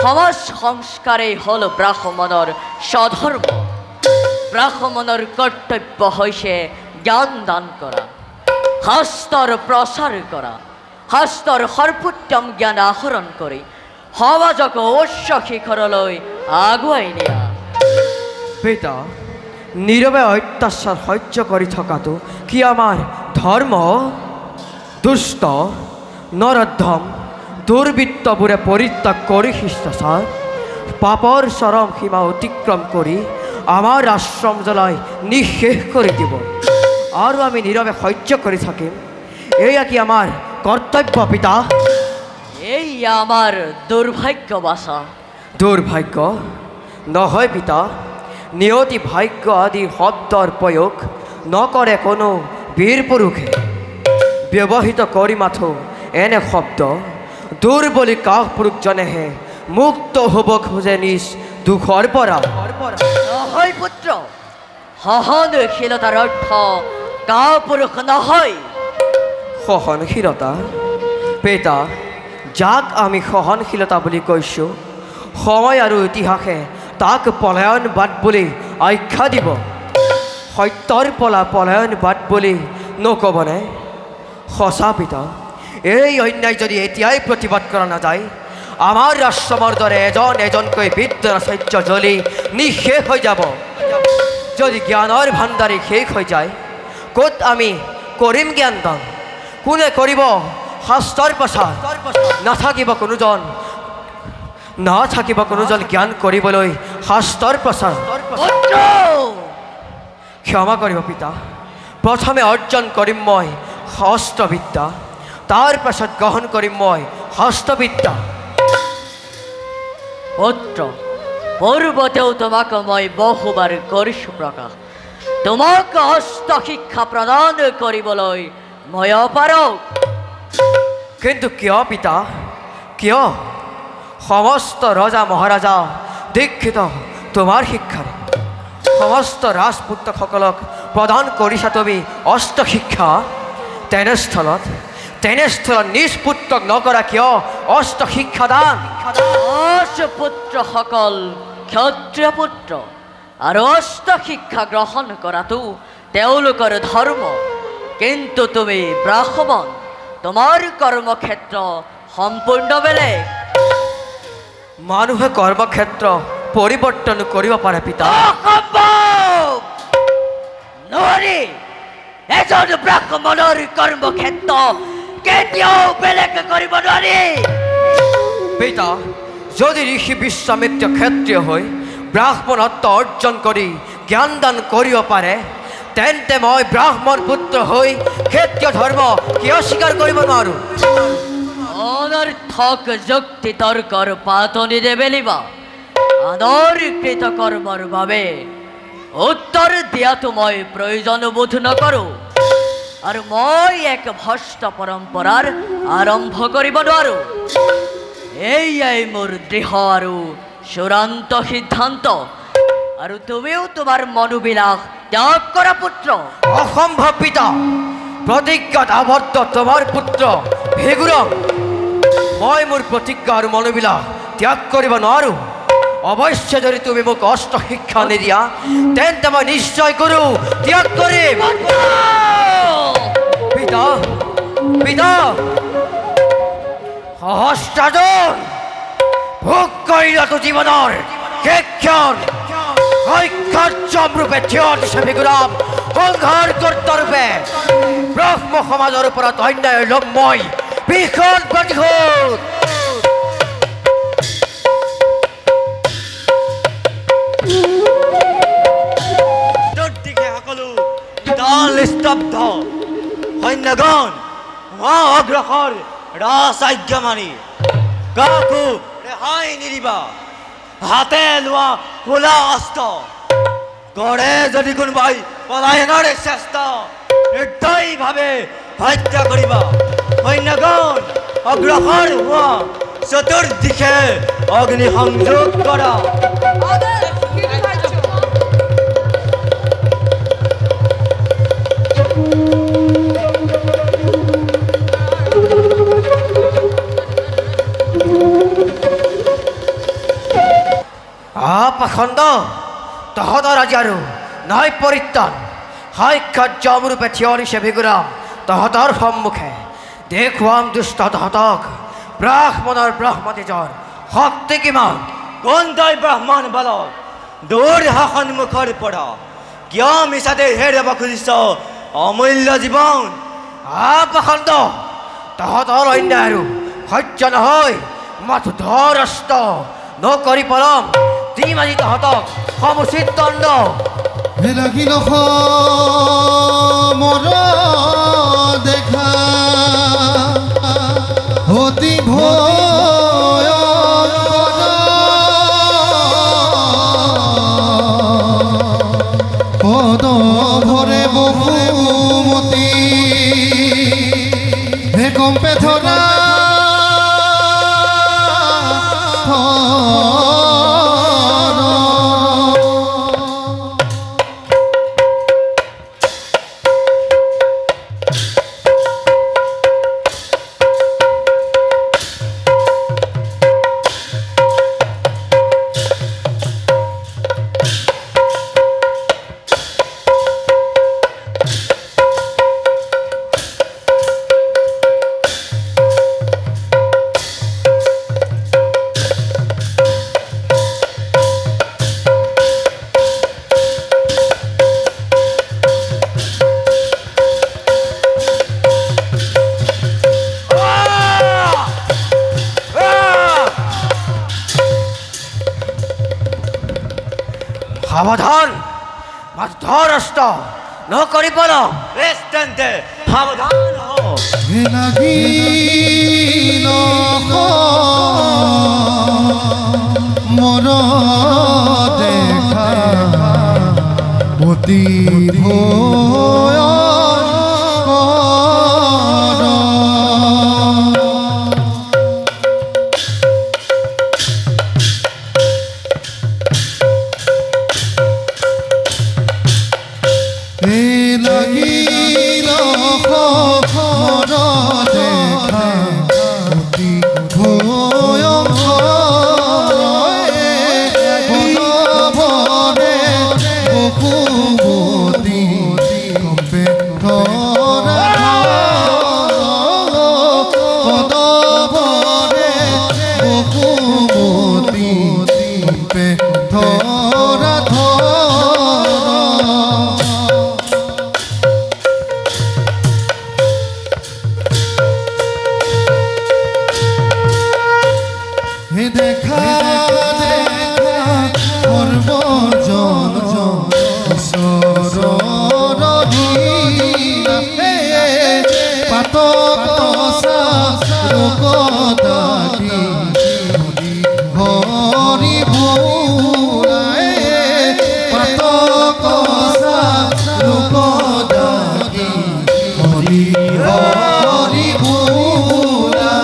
সমাজ সংস্কাৰেই হ'ল ব্ৰাহ্মণৰ স্বধৰ্ম। ব্ৰাহ্মণৰ কৰ্তব্য হৈছে জ্ঞান দান কৰা, শাস্ত্ৰৰ প্ৰচাৰ কৰা, শাস্ত্ৰৰ সৰ্বোত্তম জ্ঞান আহৰণ কৰি সমাজক উচ্চ শিখৰলৈ আগুৱাই নিয়া। পিতা, নীৰৱে অত্যাচাৰ সহ্য কৰি থকাটো কি আমাৰ ধৰ্ম? দুষ্ট নৰধম দুৰ্বৃত্তবোৰে পৰিত্যাগ কৰি শিষ্টাচাৰ, পাপৰ চৰম সীমা অতিক্ৰম কৰি আমাৰ আশ্ৰম জ্বলাই নিঃশেষ কৰি দিব আৰু আমি নীৰৱে সহ্য কৰি থাকিম? এয়া কি আমাৰ কৰ্তব্য পিতা? এই আমাৰ দুৰ্ভাগ্য বাচা। দুৰ্ভাগ্য নহয় পিতা। নিয়তি ভাগ্য আদি শব্দৰ প্ৰয়োগ নকৰে কোনো বীৰ পুৰুষে। ব্যৱহৃত কৰি মাথো এনে শব্দ দুৰ্বলী কাহপুৰুষজনেহে মুক্ত হ'ব খোজে নিজ দুখৰ পৰা নহয় পুত্ৰ, সহনশীলতাৰ অৰ্থ কাপুৰুষ নহয়। সহনশীলতা পিতা, যাক আমি সহনশীলতা বুলি কৈছোঁ, সময় আৰু ইতিহাসে তাক পলায়নবাদ বুলি আখ্যা দিব। সত্যৰ পলায়নবাদ বুলি নক'বনে? সঁচা পিতা, এই অন্যায় যদি এতিয়াই প্ৰতিবাদ কৰা নাযায়, আমাৰ ৰাষ্ট্ৰৰ দৰে এজনকৈ বিদ্যাচাৰ্য জ্বলি নিঃশেষ হৈ যাব। যদি জ্ঞানৰ ভাণ্ডাৰী শেষ হৈ যায়, ক'ত আমি কৰিম জ্ঞান দান? কোনে কৰিব শাস্ত্ৰৰ প্ৰচাৰ? নাথাকিব কোনোজন জ্ঞান কৰিবলৈ শাস্ত্ৰৰ প্ৰচাৰ। ক্ষমা কৰিব পিতা, প্ৰথমে অৰ্জন কৰিম মই শাস্ত্ৰবিদ্যা, তাৰ পাছত গ্ৰহণ কৰিম মই শাস্ত্ৰবিদ্যা। পুত্ৰ, পূৰ্বতেও তোমাক মই বহুবাৰ কৰিছোঁ প্ৰকাশ। তোমাক অস্ত্ৰ শিক্ষা প্ৰদান কৰিবলৈ মই অপাৰগ। কিন্তু কিয় পিতা, কিয়? সমস্ত ৰজা মহাৰাজা দীক্ষিত তোমাৰ শিক্ষাৰে, সমস্ত ৰাজপুত্ৰসকলক প্ৰদান কৰিছা তুমি অস্ত্ৰ শিক্ষা। তেনেস্থলত নিজ পুত্ৰক নকৰা কিয় অস্ত্ৰ শিক্ষাদান? পুত্ৰসকল ক্ষত্ৰিয় পুত্ৰ, আৰু অস্ত্ৰ শিক্ষা গ্ৰহণ কৰাটো তেওঁলোকৰ ধৰ্ম। কিন্তু তুমি ব্ৰাহ্মণ, তোমাৰ কৰ্মক্ষেত্ৰ সম্পূৰ্ণ বেলেগ। মানুহে কৰ্মক্ষেত্ৰ পৰিৱৰ্তন কৰিব পাৰে পিতা। নোৱাৰি, এজন ব্ৰাহ্মণৰ কৰ্মক্ষেত্ৰ কেতিয়াও বেলেগ কৰিব নোৱাৰি। পিতা, যদি ঋষি বিশ্বামিত্ৰ ক্ষত্ৰিয় হৈ ব্ৰাহ্মণত্ব অৰ্জন কৰি জ্ঞান দান কৰিব পাৰে, তেন্তে মই ব্ৰাহ্মণ পুত্ৰ হৈ ক্ষত্ৰিয় ধৰ্ম কিয় স্বীকাৰ কৰিব নোৱাৰোঁ? অনৰ্থক যুক্তি তৰ্কৰ পাতনি নেবেলিবা। আনৰ কৃত কৰ্মৰ বাবে উত্তৰ দিয়াটো মই প্ৰয়োজন বোধ নকৰোঁ, আৰু মই এক ভ্ৰষ্ট পৰম্পৰাৰ আৰম্ভ কৰিব নোৱাৰোঁ। এইয়াই মোৰ দৃঢ় আৰু চূড়ান্ত সিদ্ধান্ত। আৰু তুমিও তোমাৰ মনোবিলাস ত্যাগ কৰা পুত্ৰ। অসম্ভৱ পিতা, প্ৰতিজ্ঞাত আবদ্ধ তোমাৰ পুত্ৰ ভেগুৰম। মই মোৰ প্ৰতিজ্ঞা আৰু মনোবিলাস ত্যাগ কৰিব নোৱাৰোঁ। অৱশ্যে যদি তুমি মোক অস্ত্ৰ শিক্ষা নিদিয়া, তেন্তে মই নিশ্চয় কৰোঁ ত্যাগ কৰিম। পিতা, পিতা, সহস্ৰাজন ভোগ কৰিলাতো জীৱনৰ শিক্ষণ। ৰূপে থিয় দিছে ভেগুৰাম, সংহাৰ কৰ্তাৰূপে ব্ৰহ্ম সমাজৰ ওপৰত অন্যায় ল'ম মই ভীষণ প্ৰতিশোধ। সকলো স্তব্ধ সৈন্যগণ, অগ্ৰসৰ ৰাজআজ্ঞা মানি কাকো ৰেহাই নিদিবা। হাতে লোৱা খোলা অস্ত্ৰ, কৰে যদি কোনোবাই পলায়নৰ চেষ্টা, নিৰ্দয়ীভাৱে হত্যা কৰিবা। সৈন্যগণ অগ্ৰসৰ হোৱা, চতুৰ্দিশে অগ্নি সংযোগ কৰা। পাখণ্ড, তহঁতৰ আজি আৰু নাই পৰিত্ৰাণ। সাক্ষাৎ যমৰূপে থিয় দিছে ভেগুৰাম তহঁতৰ সন্মুখে। দেখুৱাম দুষ্ট তহঁতক ব্ৰাহ্মণৰ ব্ৰহ্মতেজৰ শক্তি কিমান। কোন তই ব্ৰাহ্মণ বালক, দূৰ সন্মুখৰ পৰা কিয় মিছাতে হেৰাব খুজিছ অমূল্য জীৱন? পাখণ্ড, তহঁতৰ অন্যায় আৰু সহ্য নহয়। মাথো ধৰষ্ট নকৰি পলম দিম আজি তহঁতক সমুচিত দণ্ড। লাগিল মোৰ দেখা অতি ভয় পদ ভরে বহুমতি হে কম্পে ধরা সাবধান ধর অস্ত নকরি বল বেশ তেন্তে সাবধান হও হে লাগিল মর দেখা অতি ভয় লাগিল মর দেখা অতি ভয়ঙ্করে বকুমতি কম্পে ধরা পদভরে বকুমতি কম্পে ধরা দেখা দেখা সর্বজন ঈশ্বরী পাতক লোকদাটি হরি ভুলাই পাতক লোকদাটি হরি হরি ভুলা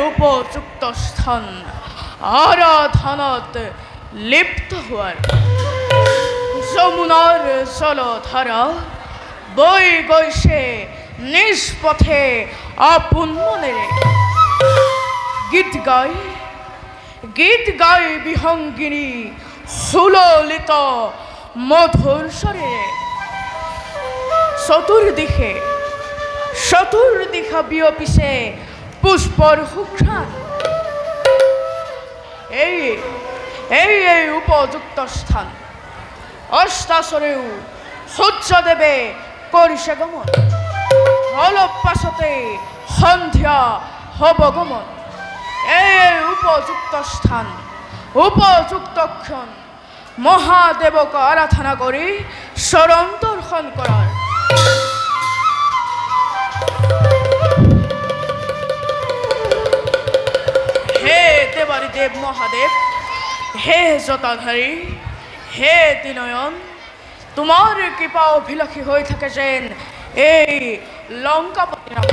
উপযুক্ত স্থান আরাধনাতে লিপ্ত হওয়ার যমুনার জলধারা বই গৈছে নিষ্পথে আপন মনেৰে গীত গাই বিহঙ্গিনী সুললিত মধুৰ স্বৰেৰে চতুৰ্দিশা বিয়পিছে পুষ্পৰ সুঘ্ৰাণ এই উপযুক্ত স্থান অষ্টাচৰেও সূৰ্যদেৱে কৰিছে গমন অলপ পাছতে সন্ধিয়া হ'ব গমন এই উপযুক্ত স্থান উপযুক্ত ক্ষণ মহাদেৱক আৰাধনা কৰি চৰণ দৰ্শন কৰাৰ হে দেৱাৰী দেৱ মহাদেৱ হে জটাধাৰী হে দিনয়ন তোমার কৃপা অভিলাষী হয়ে থাকে যেন এই লঙ্কাপতি নাম।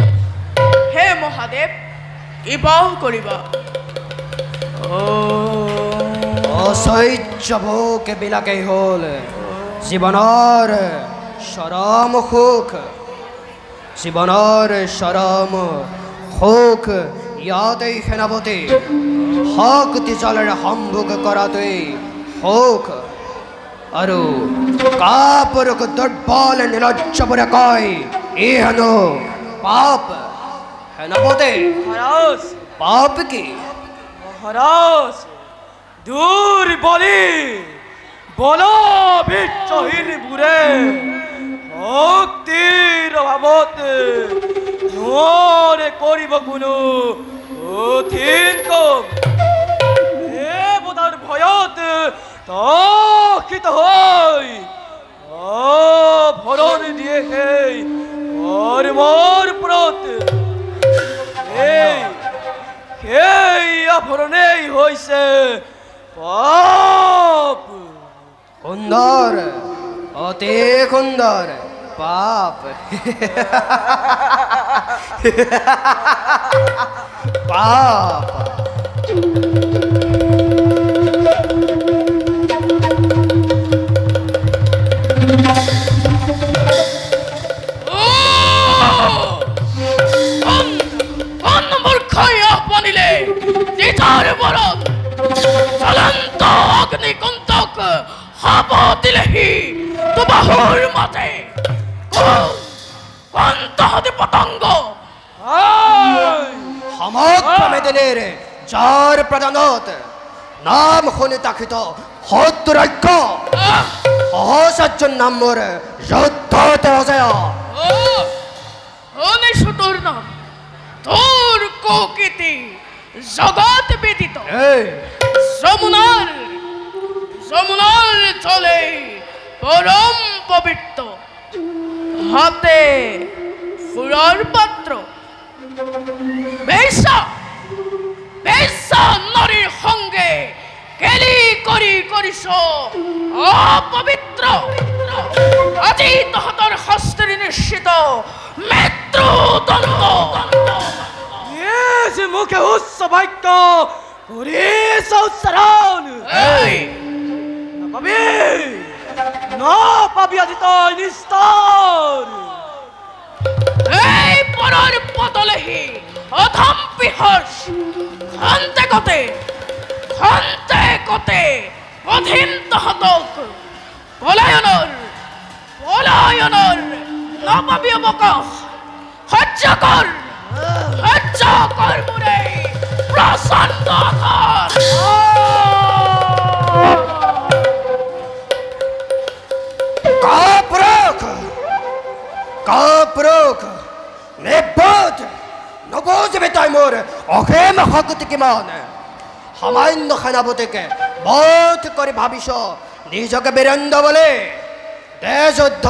হে মহাদেব, কৃপা করিবা। অসহ্য ভোগ বিলাকেই হল জীৱনৰ চৰম সুখ। জীৱনৰ চৰম সুখ ইয়াতেই সেনাপতি শক্তি জলেৰে সম্ভোগ কৰাটোৱেই সুখ। আৰু কাপুৰুষ দুৰ্বল নিলজ্জবোৰে কয় ই হেনো পাপ। সেনাপতি মহারাজ পাপ কি? মহারাজ দূর বলি বলবিচ্ছহীন বুড়ে ভক্তির অভাবতে নোরে করিব কোনো কঠিন কম। দেবতার ভয়ত তখিত হই ভরণ দিয়ে হেই কর্মর প্রত এই আভরণেই হইছে পাপ। সুন্দৰ, অতি সুন্দৰ পাপ। পাপ অগ্নিকুন্তক হাব দিলেহি দুবাহুৰ মাঝে কন্তহতি পতঙ্গ সমগ্ৰ মেদিনীৰ যাৰ প্ৰধানত নাম শুনি তাকিত শত্ৰুজ্ঞ সহস্ৰ নাম মোৰ যুদ্ধতে অজয়। শুনিছো তোর নাম, তোর কুকীর্তি জগৎ বিদিত। যমুনার যমুনার জলে পরম পবিত্র, হাতে ফুরার পাত্র। বেশ্যা বেশ্যা নারীর সঙ্গে কেলি করি করিস অপবিত্র। আজি তহতর শাস্ত্রী নিশ্চিত মৃত্যুদণ্ড। যে মুখে উচ্চ বাক্য করিস উচ্চারণ পাবি না পাবি আজি তই নিস্তার। এই পরর পতলেহি অধম পিহস খন্তে কতে অধীন তহতক পলায়নর নপাবি অবকাশ। সহ্য কর মোরে প্রচণ্ড আঘাত। কাপুৰুষ নিবোধ নবুজিবি তই মোৰ অসীম শক্তি কিমান। সামান্য সেনাপতিকে বধ কৰি ভাবিছ নিজকে বীৰেন্দ্ৰ বুলি। দে যুদ্ধ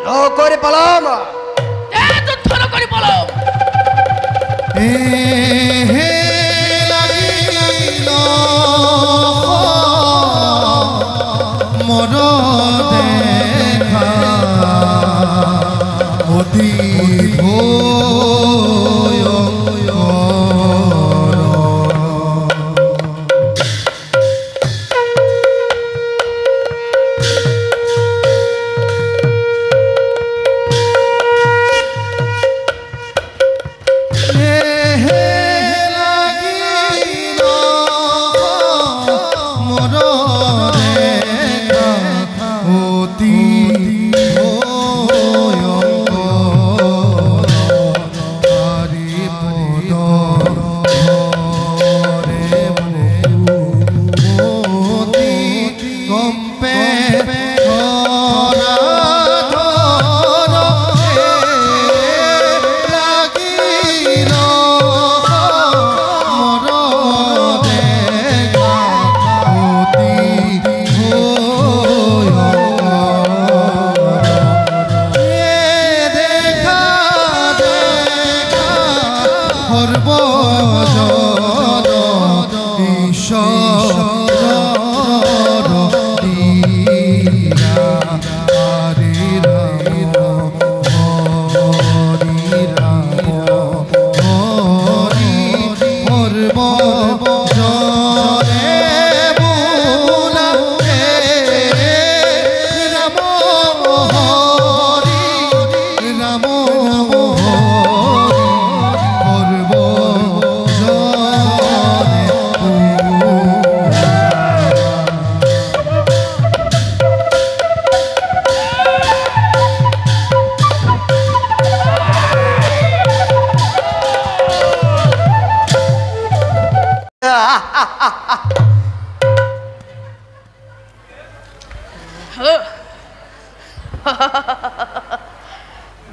নকৰি পলাম। হে লাগিল মোৰ দেখা অতি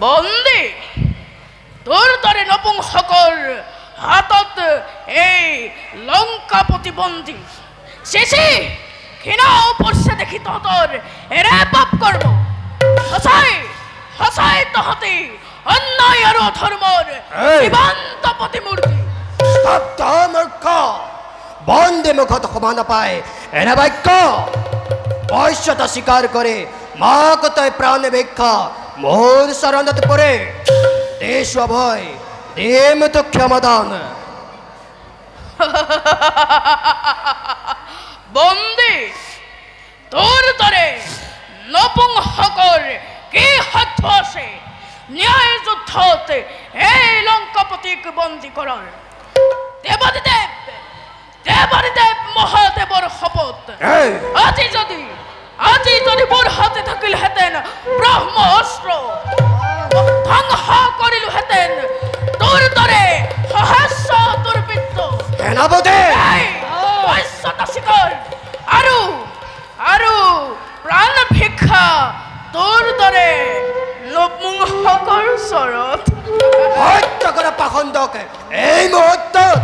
বন্দী তোৰ দৰে নপুংসকৰ হাতত এই লংকাপতি বন্দী চেচি ঘৃণাও পৰছে দেখি তহঁতৰ এৰে পাপ কৰ্ম সঁচাই সঁচাই তহঁতি অন্যায় আৰু অধৰ্মৰ জীৱন্ত প্ৰতিমূৰ্তি স্তব্ধ মূৰ্খ বন্দী মুখত শোভা নাপায় এনে বাক্য বৈশ্যতা স্বীকাৰ কৰে মাক তই প্ৰাণ ভিক্ষা মোৰ চৰণত পৰে দেশ অভয় দেম তো ক্ষমাদান বন্দী তোৰ দৰে নপুংসকৰ কি সাধ্য আছে ন্যায় যুদ্ধত এই লংকাপতিক বন্দী কৰাৰ দেৱাদিদেৱ দেৱাদিদেৱ মহাদেৱৰ শপত আজি যদি মোৰ হাতে থাকিলহেঁতেন ব্ৰহ্ম অস্ত্ৰ ধ্বংস কৰিলোহেঁতেন তোৰ দৰে সহস্ৰ দুৰ্বৃত্ত বৈশ্যতা স্বীকাৰ আৰু প্ৰাণ ভিক্ষা তোৰ দৰে নপুংসকৰ চৰত হত্যা কৰা পাখণ্ডক এই মুহূৰ্তত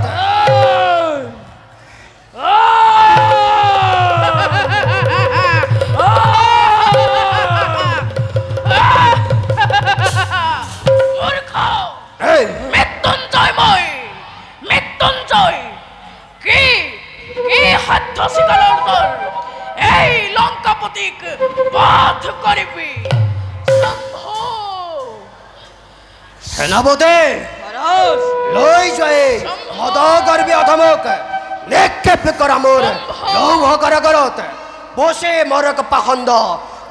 মৃত্যুঞ্জয় কি সাধ্য স্বীকাৰৰ দৰ এই লংকাপতিক বধ কৰিবি সেনাপতি লৈ যায় মদগৰ্বী অধমক নিক্ষেপ কৰা মোৰ লৌহ কাৰাগাৰত বসে মৰক পাখণ্ড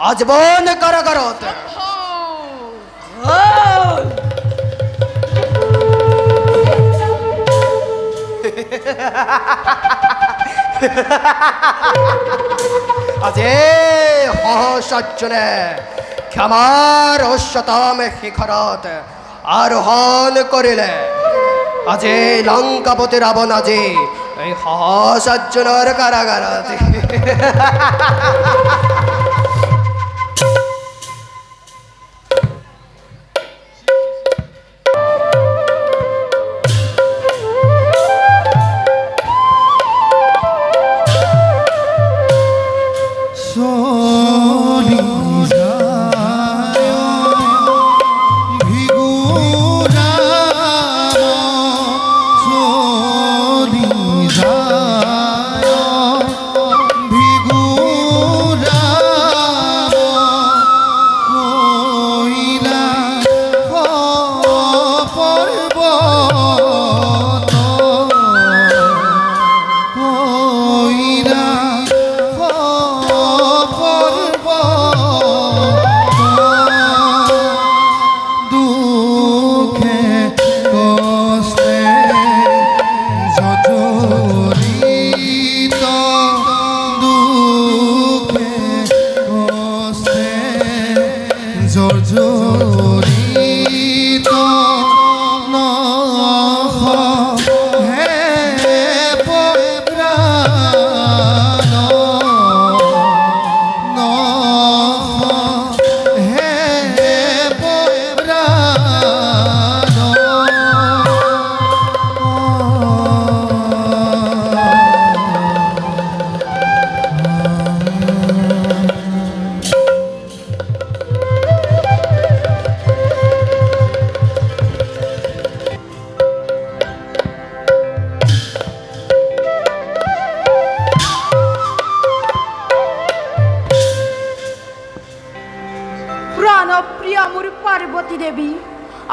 আজীবন কাৰাগাৰত আজি সহস্ৰজনে ক্ষমাৰ উচ্চতম শিখৰত আৰোহণ কৰিলে আজি লংকাপতি ৰাৱণ আজি এই সহস্ৰজনৰ কাৰাগাৰত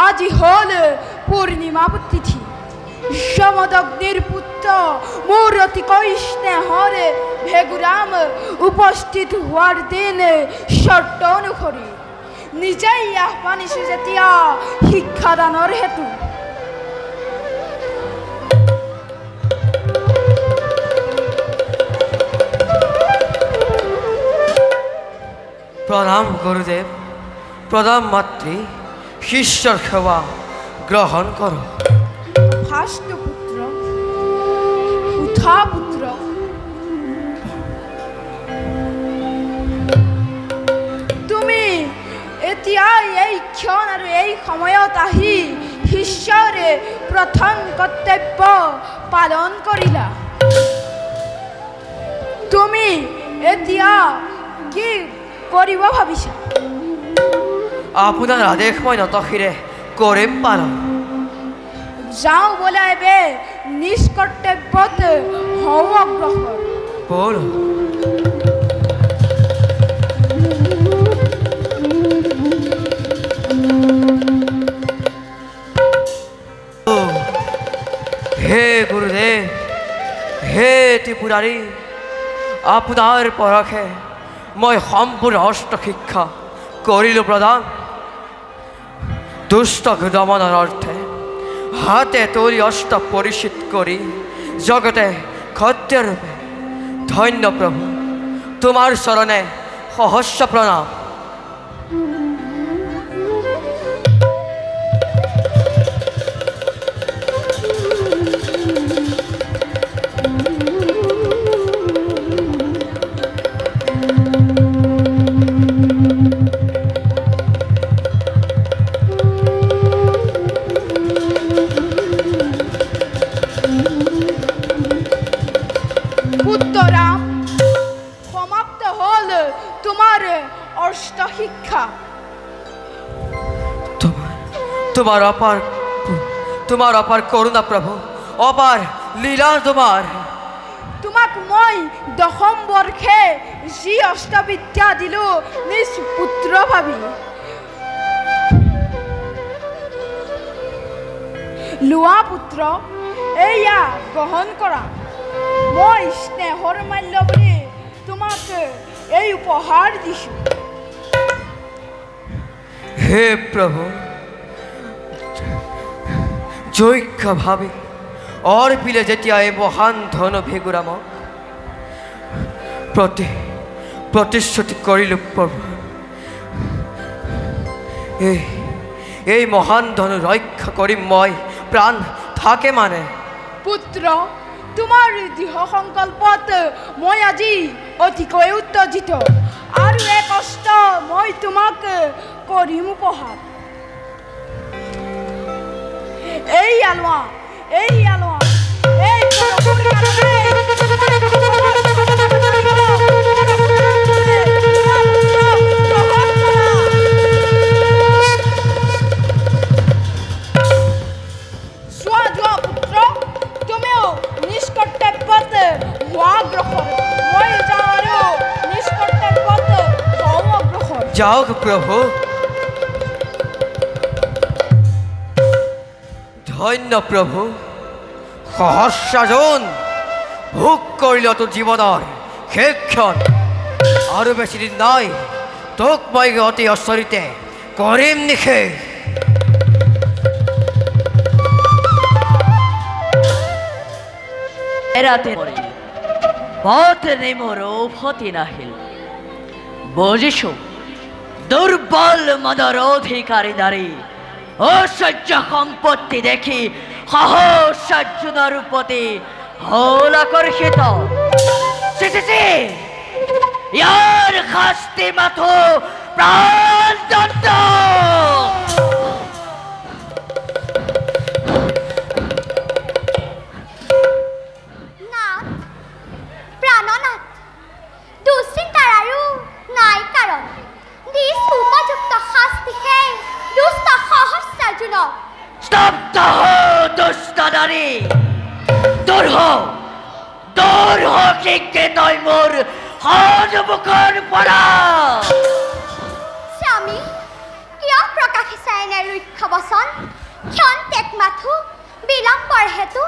আজি হল পূৰ্ণিমা তিথি সমদগ্নিৰ পুত্ৰ মোৰ অতি স্নেহৰে ভেগুৰাম উপস্থিত হওয়াৰ দিন শৰ্ত অনুসৰি নিজেই আহ্বানিছে যেতিয়া শিক্ষাদানৰ হেতু প্ৰণাম গুৰুদেব প্ৰণাম মাতৃ শিষ্যৰ সেবা গ্ৰহণ কৰো ফাষ্ট পুত্ৰ উঠা পুত্ৰ তুমি এটি এতিয়া এই ক্ষণ আৰু এই সময়ত আহি শিষ্যৰে প্ৰথম কৰ্তব্য পালন কৰিলা। তুমি এতিয়া কি কৰিব ভাবিছা? আপোনাৰ আদেশ মই নতশিৰে কৰিম পালন। যাওঁ বোলা এবে নিজ কৰ্তব্যত হওঁ অগ্ৰসৰ। বল। হে গুৰুদেৱ, হে ত্ৰিপুৰাৰী, আপোনাৰ পৰশে মই সম্পূৰ্ণ অষ্ট শিক্ষা কৰিলোঁ প্ৰদান। দুষ্ট দমনৰ অৰ্থে হাতে তুলি অষ্ট পৰিচিত কৰি জগতে ক্ষত্ৰিয়ৰূপে ধন্য প্ৰভু, তোমাৰ চৰণে সহস্ৰ প্ৰণাম। পুত্ৰৰাম, সমাপ্ত হ'ল তোমাৰ অষ্ট শিক্ষা। তোমাৰ অপাৰ কৰুণা প্ৰভু, অপাৰ লীলা তোমাৰ। তোমাক মই দশম বৰ্ষে যি অষ্টবিদ্যা দিলোঁ নিজ পুত্ৰ ভাবি, লোৱা পুত্ৰ, এয়া গ্ৰহণ কৰা। মই স্নেহৰ মাল্য বুলি তোমাক এই উপহাৰ দিছোঁ। হে প্ৰভু, যোগ্য ভাবি অৰ্পিলে যেতিয়া এই মহান ধন ভেগুৰামক প্ৰতিশ্ৰুতি কৰিলোঁ প্ৰভু, এই মহান ধন ৰক্ষা কৰিম মই প্ৰাণ থাকে মানে। পুত্ৰ, তোমাৰ দৃঢ় সংকল্পত মই আজি অতিকৈ উত্তেজিত, আৰু এক কষ্ট মই তোমাক কৰিম উপহাৰ। এই আলোৱা, এই আলোৱা, এই যাওক প্ৰভু। ধন্য প্ৰভু, সহস্ৰজন ভোগ কৰিল তোৰ জীৱনৰ শেষক্ষণ, আৰু বেছি দিন নাই, তোক মই অতি অচৰিতে কৰিম নিশেষ। এৰাতে পথ নেমৰ উভতি নাহিল। বুজিছোঁ দুৰ্বল মনৰ অধিকাৰী নাৰী ঐশ্বৰ্য সম্পত্তি দেখি সহস্ৰজনৰ প্ৰতি হল আকৰ্ষিত। ইয়াৰ শাস্তি মাথো প্ৰাণদণ্ড। প্ৰাণনাথ, দুশ্চিন্তাৰ আৰু নাই কাৰণ। উপযুক্ত শাস্তিহে দুষ্ট সহস্ৰজনক। স্তব্ধ দুষ্ট নাৰী, দূৰ হ শীঘ্ৰে তই মোৰ সন্মুখৰ পৰা। স্বামী, কিয় প্ৰকাশিছা এনে ৰুক্ষ বচন? ক্ষন্তেক মাথো বিলম্বৰ হেতু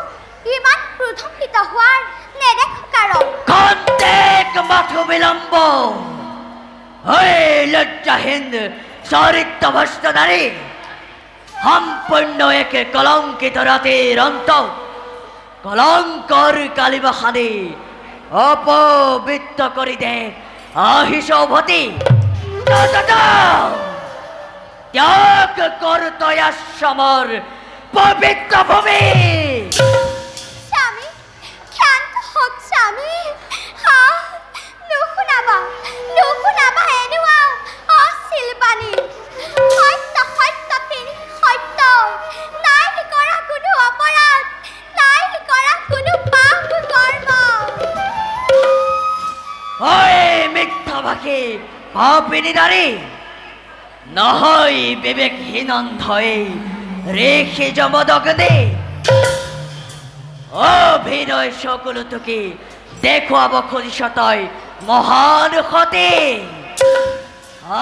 ইমান ক্ৰোধান্বিত হোৱাৰ নেদেখো কাৰণ। ক্ষন্তেক মাথো বিলম্ব? লজ্জাহীন চৰিত্ৰ ভ্ৰষ্ট নাৰী, সম্পূৰ্ণ একে কলংকিত ৰাতিৰ অন্তত কলংকৰ কালিমা সানি অপবিত্ৰ কৰি দে আহিছ উভতি। ত্যাগ কৰ তই আশ্ৰমৰ পবিত্ৰ ভূমি। স্বামী, ক্ষান্ত হওক স্বামী। নুশুনাবা এনেকুৱা অশ্লীল বাণী। পাপিনী নারী নহয় বিবেকহীন অন্ধয়ে রেখে জমদগ্নে অভিনয় সকল তোকে দেখুয়াব খুঁজিস তই মহান হতে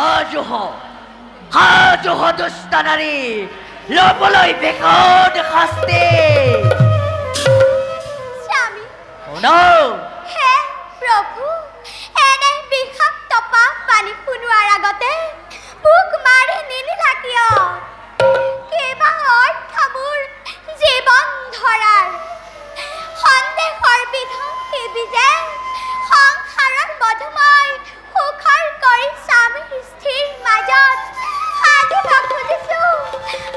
আজ হ দুষ্টা নারী লবলৈ বেকন শাস্তি স্বামী শুনৌ হে প্ৰভু এনে বিষাক্ত পাপ পানী শুনোৱাৰ আগতে বুক মাৰি নিনিলা কিয় কিবা অৰ্থ মোৰ জীৱন ধৰাৰ সন্দেহৰ বিধৰ যে সংসাৰৰ মধুময় সুখৰ কৰি স্বামীৰ স্থিৰ মাজত সাজিব খুজিছো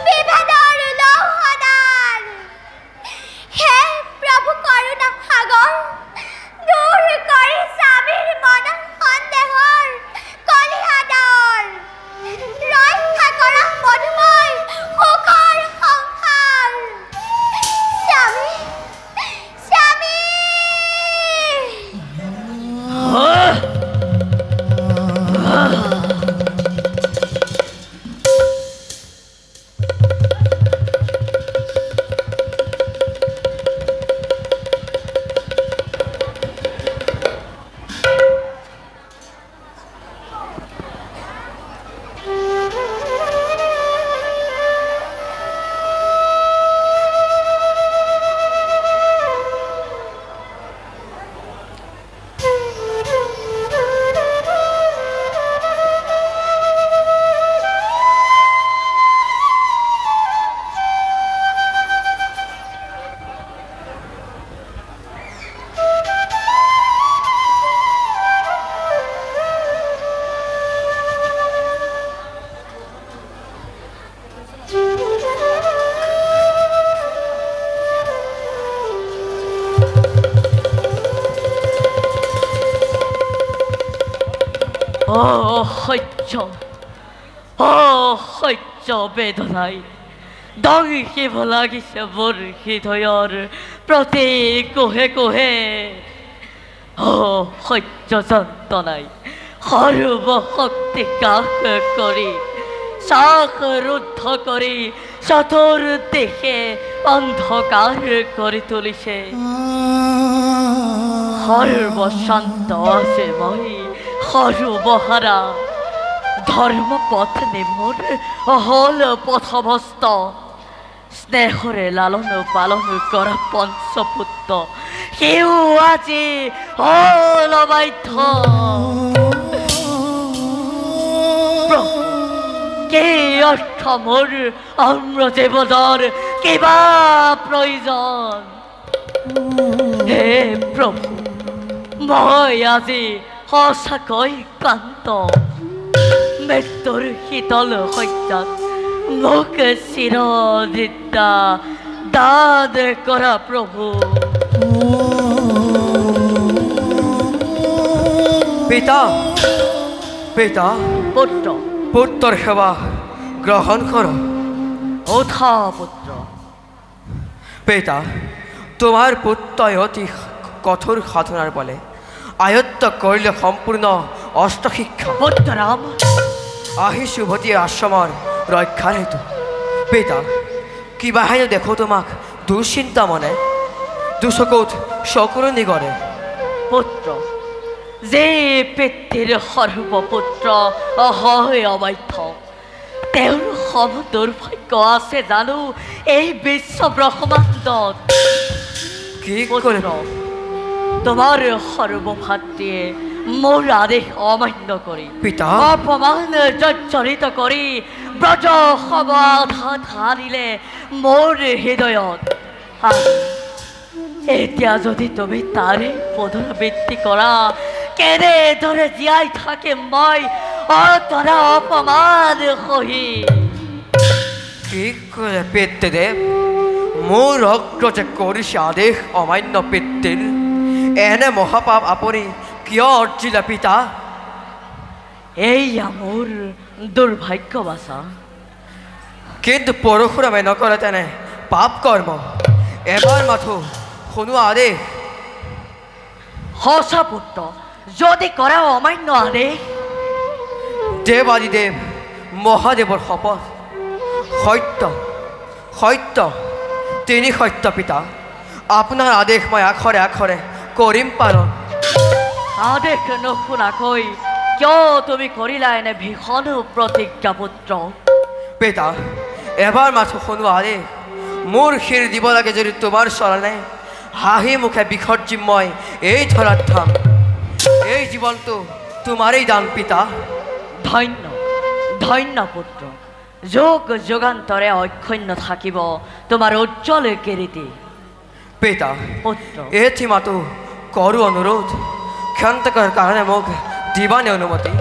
বিভেদৰ লৌহদাৰ হে প্ৰভু কৰোণা সাগৰ দূৰ কৰি স্বামীৰ মনৰ সন্দেহৰ কলিহাদৰ ৰক্ষা কৰা মধুময় সুখৰ সংসাৰ স্বামী স্বামী সহ্য বেদনায় দংশিব লাগিছে মোৰ হৃদয়ৰ প্ৰতি কোহে কোহে সহ্য যন্ত্ৰণাই সৰ্বশক্তি কাশ কৰি চাক ৰুদ্ধ কৰি চতুৰ্দিশে অন্ধকাৰ কৰি তুলিছে সৰ্বশান্ত আছে মই সৰ্বহাৰা ধৰ্মপথ নিমোৰ হল পথভস্ত স্নেহৰে লালন পালন কৰা পঞ্চপুত্ৰ সেও আজি হল অবাধ্য কি অৰ্থ মোৰ অম্ৰ জীৱনৰ কিবা প্ৰয়োজন হে প্ৰভু মই আজি সঁচাকৈ ক্লান্ত মৃত্যুৰ শীতল শয্যাত মোক চিৰদিতা দান কৰা প্ৰভু পিতা পিতা পুত্ৰ পুত্ৰৰ সেৱা গ্ৰহণ কৰ ওঠা পুত্ৰ পিতা তোমাৰ পুত্ৰই অতি কঠোৰ সাধনাৰ বলে আয়ত্ত কৰিলে সম্পূৰ্ণ অস্ত্ৰ শিক্ষা পুত্ৰৰাম আহিছোঁ উভতি আশ্ৰমৰ ৰক্ষাৰ হেতু পিতা কিবাহে দেখোঁ তোমাক দুশ্চিন্তা মনে দুচকুত চকুৰো নিগৰে পুত্ৰ যে পিতৃৰ সৰ্বপুত্ৰ হয় অবাধ্য তেওঁৰ সম দুৰ্ভাগ্য আছে জানো এই বিশ্ব ব্ৰহ্মাণ্ডত কি কৰে তোমাৰ সৰ্বভাতৃয়ে মোৰ আদেশ অমান্য কৰি পিতা অপমান জৰ্জৰিত কৰি ব্ৰজ সমাধান হাৰিলে মোৰ হৃদয়ত এতিয়া যদি তুমি তাৰে পুনৰাবৃত্তি কৰা কেনেদৰে জীয়াই থাকে মই অতৰা অপমান সহি কি কৰে পিতৃদেৱ মোৰ অগ্ৰজে কৰিছে আদেশ অমান্য পিতৃৰ এনে মহাপাপ আপুনি কিয় অৰ্জিলে পিতা এইয়া মোৰ দুৰ্ভাগ্য বাচা কিন্তু পৰশুৰামে নকৰে তেনে পাপ কৰ্ম এবাৰ মাথো শুনো আদেশ সঁচা পুত্ৰ যদি কৰা অমান্য আদেশ দেৱাদিদেৱ মহাদেৱৰ শপত সত্য সত্য তিনি সত্য পিতা আপোনাৰ আদেশ মই আখৰে আখৰে কৰিম পালন আদেশ নুশুনাকৈ কিয় তুমি কৰিলা এনে ভীষণ প্ৰতিজ্ঞা পুত্ৰ পিতা এবাৰ মাথো শুনোৱা আদেশ মোৰ শিৰ দিব লাগে যদি তোমাৰ চৰণে হাঁহি মুখে বিসৰ্জিম মই এই ধৰাত থাম এই জীৱনটো তোমাৰেই দান পিতা ধন্য ধন্য পুত্ৰ যোগ যুগান্তৰে অক্ষন্য থাকিব তোমাৰ উজ্জ্বল কীৰ্তি পিতা পুত্ৰ এটি মাতো কৰো অনুৰোধ ক্ষন্তকৰ কাৰণে মোক দিবানে অনুমতি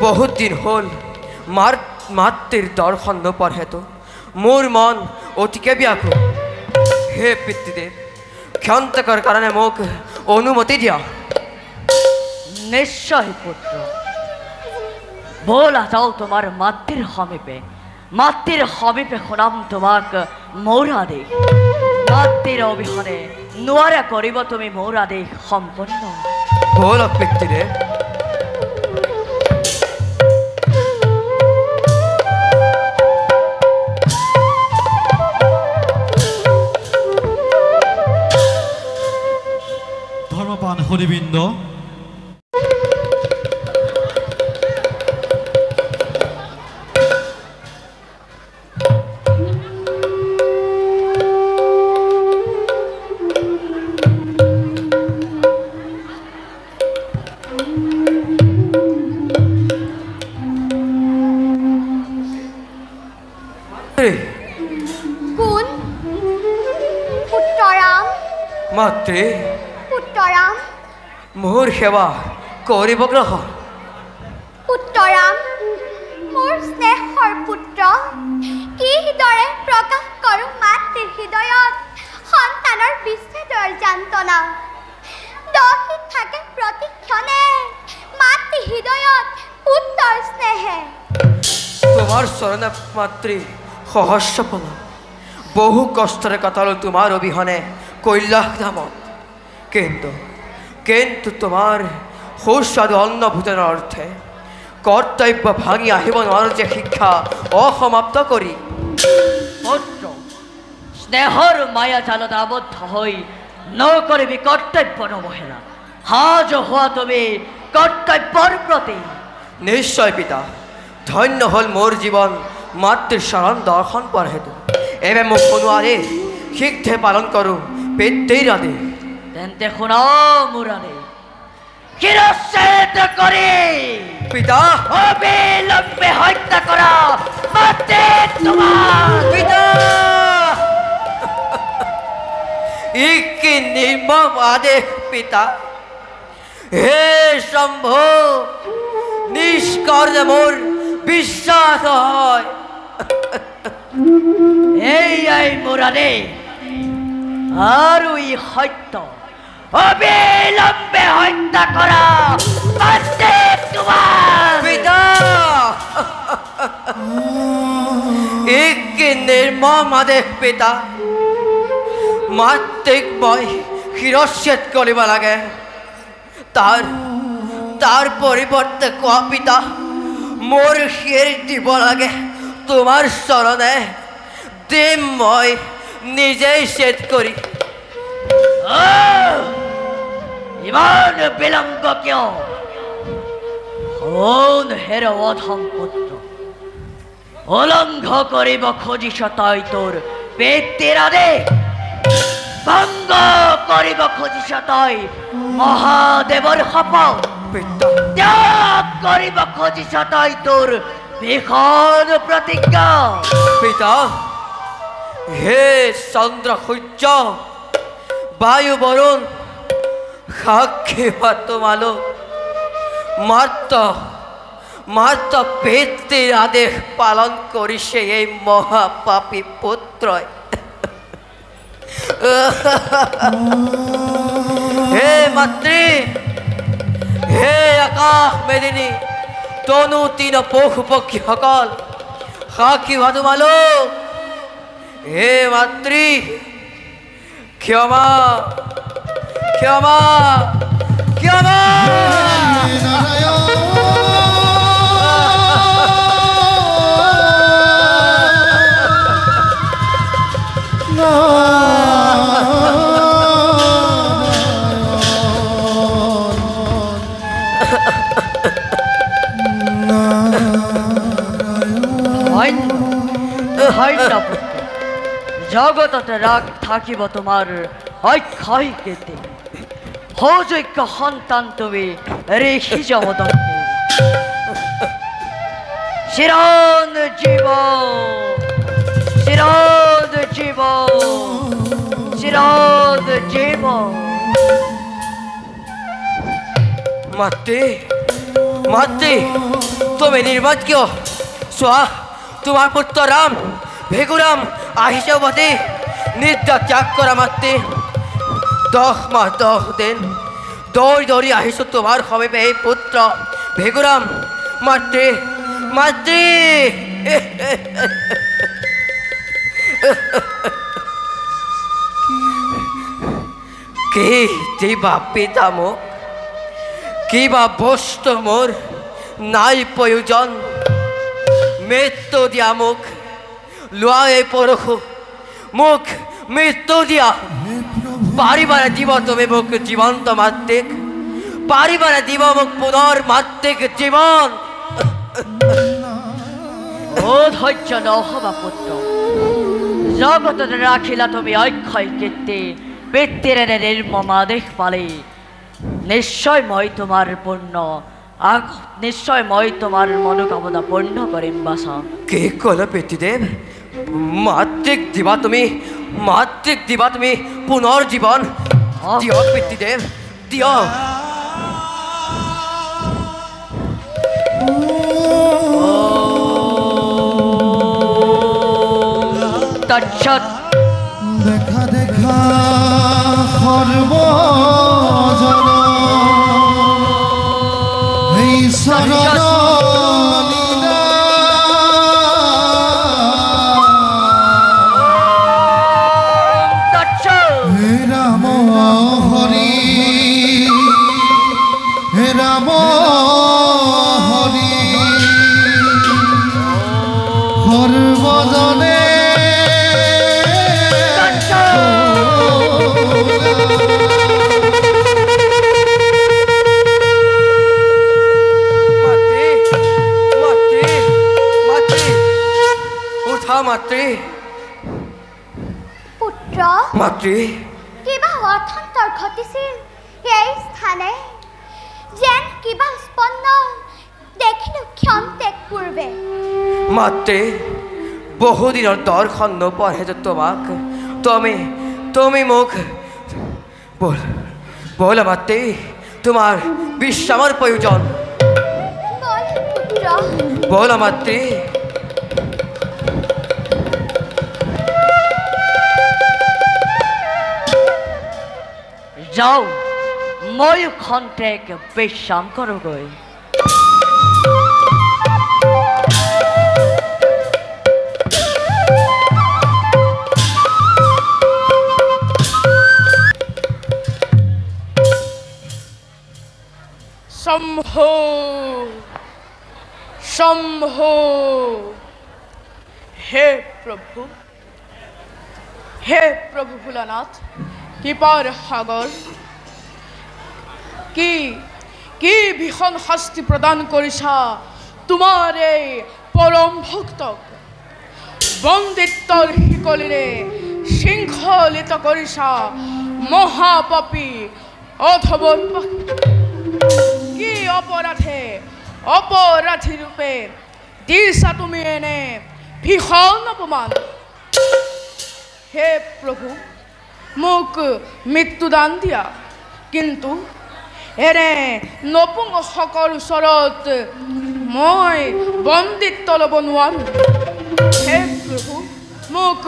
বহুত দিন হ'ল মাতৃৰ দৰ্শন নোপোৱাৰ হেতু মোৰ মন অতিকে ব্যাকুল হে পিতৃদেৱ ক্ষন্তকৰ কাৰণে মোক অনুমতি দিয়া নিশ্চয় পুত্ৰ বলা যাও তোমাৰ মাতৃৰ সমীপে শুনাম তোমাক মোৰ আদেশ মাতৃৰ অবিহনে নোৱাৰা কৰিব তুমি মোৰ আদেশ সম্পূৰ্ণ বল পিতৃদেৱ ধৰ্মপান হৰিবৃন্দ কোন পুত্ৰৰাম মাতৃ পুত্ৰৰাম মোৰ সেৱা কৰিব গ্ৰহণ পুত্ৰৰাম মোৰ স্নেহৰ পুত্ৰ কিদৰে প্ৰকাশ কৰোঁ মাতৃৰ হৃদয়ত সন্তানৰ বিচ্ছেদৰ যান্ত্ৰণা দহি থাকে প্ৰতিক্ষণে মাতৃ হৃদয়ত পুত্ৰৰ স্নেহে তোমাৰ চৰণে মাতৃ সহস্ৰ প্ৰণাম বহু কষ্টৰে কটালো তোমাৰ অবিহনে কৈলাশ ধামত কিন্তু তোমাৰ সুস্বাদু অন্ন ভোজনৰ অৰ্থে কৰ্তব্য ভাঙি আহিব নোৱাৰো যে শিক্ষা অসমাপ্ত কৰি পুত্ৰ স্নেহৰ মায়া জালত আবদ্ধ হৈ নকৰিবি কৰ্তব্য নবহেলা সাজ হোৱা তুমি কৰ্তব্যৰ প্ৰতি নিশ্চয় পিতা ধন্য হ'ল মোৰ জীৱন মাতৃৰ চৰণ দৰ্শন পোৱাৰ হেতু এবে মোক শুনোৱা আদেশ শীঘ্ৰে পালন কৰোঁ পিতৃৰ আদেশ তেন্তে শুনা মোৰ আদেশ শিৰচ্ছেদ কৰি পিতা অবিলম্বে হত্যা কৰা মাতৃ তোমাৰ পিতা ই কি নিৰ্মম আদেশ পিতা হে শম্ভু নিষ্কৰ্ণে মোৰ বিশ্বাস হয় এইয়াই মোৰ আদেশ আৰু ই সত্য অবিলম্বে হত্যা কৰা মাতৃ তোমাৰ পিতা ই কি নিৰ্মম আদেশ পিতা মাতৃক মই শিৰচ্ছেদ কৰিব লাগে তাৰ পৰিৱৰ্তে কোৱা পিতা মোৰ শিৰ দিব লাগে তোমাৰ চৰণে দিম মই নিজেই ছেদ কৰি ইমান বিলম্ব কিয় শুন হেৰ অধম পুত্ৰ উলংঘ কৰিব খুজিছ তই তোৰ পিতৃৰ আদেশ ভংগ কৰিব খুজিছ তই মহাদেৱৰ শপত ত্যাগ কৰিব খুজিছ তই তোৰ ভীষণ প্ৰতিজ্ঞা পিতা হে চন্দ্ৰ সূৰ্য বায়ু বৰুণ সাক্ষী হোৱা তোমালোক মাত্ৰ পিতৃৰ আদেশ পালন কৰিছে এই মহাপাপী পুত্ৰই হে মাতৃ হে আকাশ মেদিনী তনু তিন পশু পক্ষীসকল সাক্ষী হোৱা তোমালোক হে মাতৃ ক্ষমা ক্ষমা ক্ষমা ধন্য ধন্য পুত্ৰ জগততে ৰাগ থাকিব তোমাৰ অক্ষয় কীৰ্তি সৌযোগ্য সন্তান তুমি ঋষি যমদগ্নি চিৰঞ্জীৱ চিৰঞ্জীৱ চিৰঞ্জীৱ মাতৃ মাতৃ তুমি নিৰ্বাদ কিয় চোৱা তোমাৰ পুত্ৰ ৰাম ভেগুৰাম আহিছে উভতি নিদ্ৰা ত্যাগ কৰা মাতৃ 10 মাহ 10 দিন দৌৰি দৌৰি আহিছোঁ তোমাৰ সমীপে এই পুত্ৰ ভেগুৰাম মাতৃ মাতৃ কি দিবা পিতা মোক কিবা বস্তু মোৰ নাই প্ৰয়োজন মৃত্যু দিয়া মোক লোৱা এই পৰশু মোক মৃত্যু দিয়া পাৰিবানে দিব তুমি মোক জীৱন্ত মাতৃক পাৰিবানে দিব মোক পুনৰ মাতৃক জীৱন অধৈৰ্য নহবা পুত্ৰ জগততে ৰাখিলা তুমি অক্ষয় কীৰ্তি পিতৃৰ এনে নিৰ্মম আদেশ পালি নিশ্চয় মই তোমাৰ নিশ্চয় মই তোমাৰ মনোকামনা পূৰ্ণ কৰিম বাছা কি ক'লে পিতৃদেৱ মাতৃক দিবা তুমি পুনৰ জীৱন দিয়ক পিতৃদেৱ দিয়ক তৎসৎ দেখা দেখা সৰ্বজন এই শৰণ হে ৰাম হৰি হে ৰাম হৰি সৰ্বজনে মাতৃ পুত্ৰ মাতৃ কিবা অৰ্থন্তৰ ঘটিছিল এই স্থানে যেন কিবা স্পন্দন দেখিলো ক্ষন্তেক পূৰ্বে মাতৃ বহুদিনৰ দৰ্শন নোপোৱা হেতু তোমাক তুমি মোক বল মাতৃ তোমাৰ বিশ্ৰামৰ প্ৰয়োজন বল পুত্ৰ বল মাতৃ যাওঁ ময়ো খন্তেক বিশ্ৰাম কৰোঁগৈ শম্ভো শম্ভো হে প্রভু ভোলানাথ কৃপার সাগর কি ভীষণ শাস্তি প্রদান করিছা তোমার এই পরম ভক্তক বন্দিত্বর শিকলিরে শৃঙ্খলিত করিছা মহাপাপী অথবর কি অপরাধী রূপে দিছা তুমি এনে ভীষণ অপমান হে প্রভু মোক মৃত্যুদান দিয়া কিন্তু এনে নপুংসকৰ ওচৰত মই বন্দিত্ব ল'ব নোৱাৰো হে প্ৰভু মোক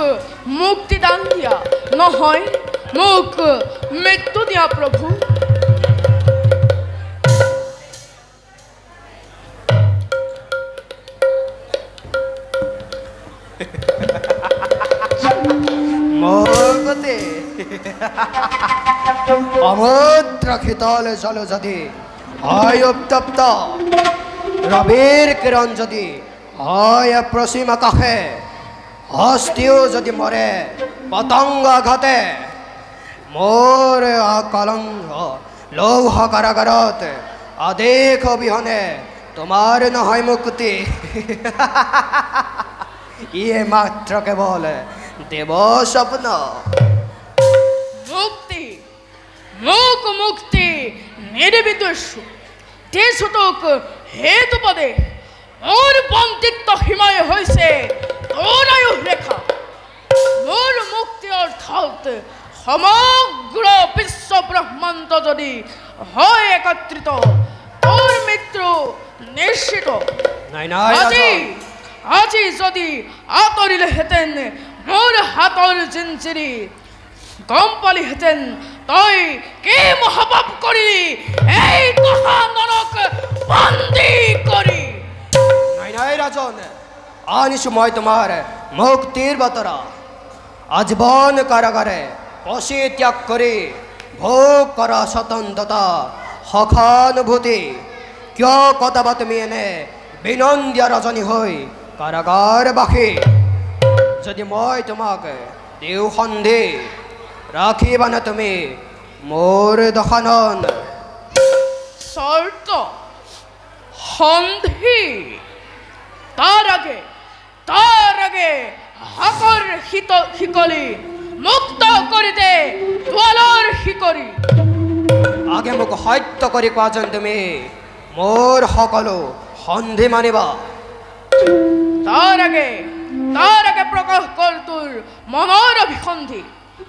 মুক্তিদান দিয়া নহয় মোক মৃত্যু দিয়া প্ৰভু মহগতে সমুদ্র শীতল জল যদি হয় উত্তপ্ত রবির কিরণ যদি হয় পশ্চিম আকাশে হস্তিও যদি মরে পতঙ্গ আঘাতে মোর কলঙ্ক লৌহ কারাগারত আদেশ অবিহনে তোমার নহয় মুক্তি ইয়ে মাত্র কেবল দেব স্বপ্ন। মুক্তি মুখ মুক্তি নির্বিদুষ তে সুতক হেতু পদে মোর বন্দিত্ব হিমায় হয়েছে তোর আয়ু রেখা। মোর মুক্তি অর্থাৎ সমগ্র বিশ্ব ব্রহ্মাণ্ড যদি হয় একত্রিত, তোর মৃত্যু নিশ্চিত। নাই নাই আজি রাজন। আজি যদি আতরিলে হেতেন মোর হাতর জিঞ্জিরি গম পালি হেতেন, তই কি মহাপাপ করি এই কহা নরক বন্দি করি। নাই নাই রাজন, আনি সময় তোমার মুক্তির বাতরা। আজীবন কারাগারে পশে ত্যাগ করে ভোগ করা স্বতন্ত্রতা সখানুভূতি কিয় কতাবা তুমি এনে বিনন্দিয়া রজনী হৈ কারাগার বাসী। যদি মই তোমাক দেও সন্ধি রাখিবানে তুমি মোর দশানন। শর্ত সন্ধি তার আগে হাকর শিকলি মুক্ত কৰি দে দুৱালৰ শিকৰি। আগে মোক সত্য কৰি কোৱা যেন তুমি মোৰ সকলো সন্ধি মানিবা। তাৰ আগে প্ৰকাশ কৰ তোৰ মনৰ অভিসন্ধি।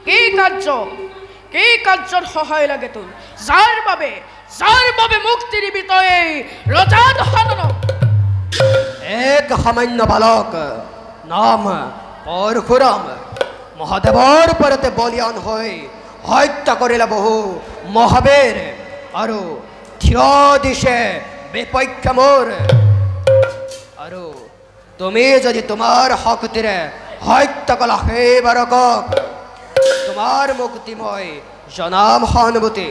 কি কাৰ্যৰ সহায় লাগে তোৰ, যাৰ বাবে মুক্তি দিবি তই এই ৰজা দশাননক। এক সামান্য বালক নাম পৰশুৰাম মহাদেৱৰ ওপৰতে বলিয়ান হৈ হত্যা কৰিলে বহু মহাবীৰ আৰু থিয় দিছে বিপক্ষ মোৰ। আৰু তুমি যদি তোমাৰ শক্তিৰে হত্যা কলা সেই বালকক, তোমাৰ মুক্তি মই জনাম সহানুভূতি।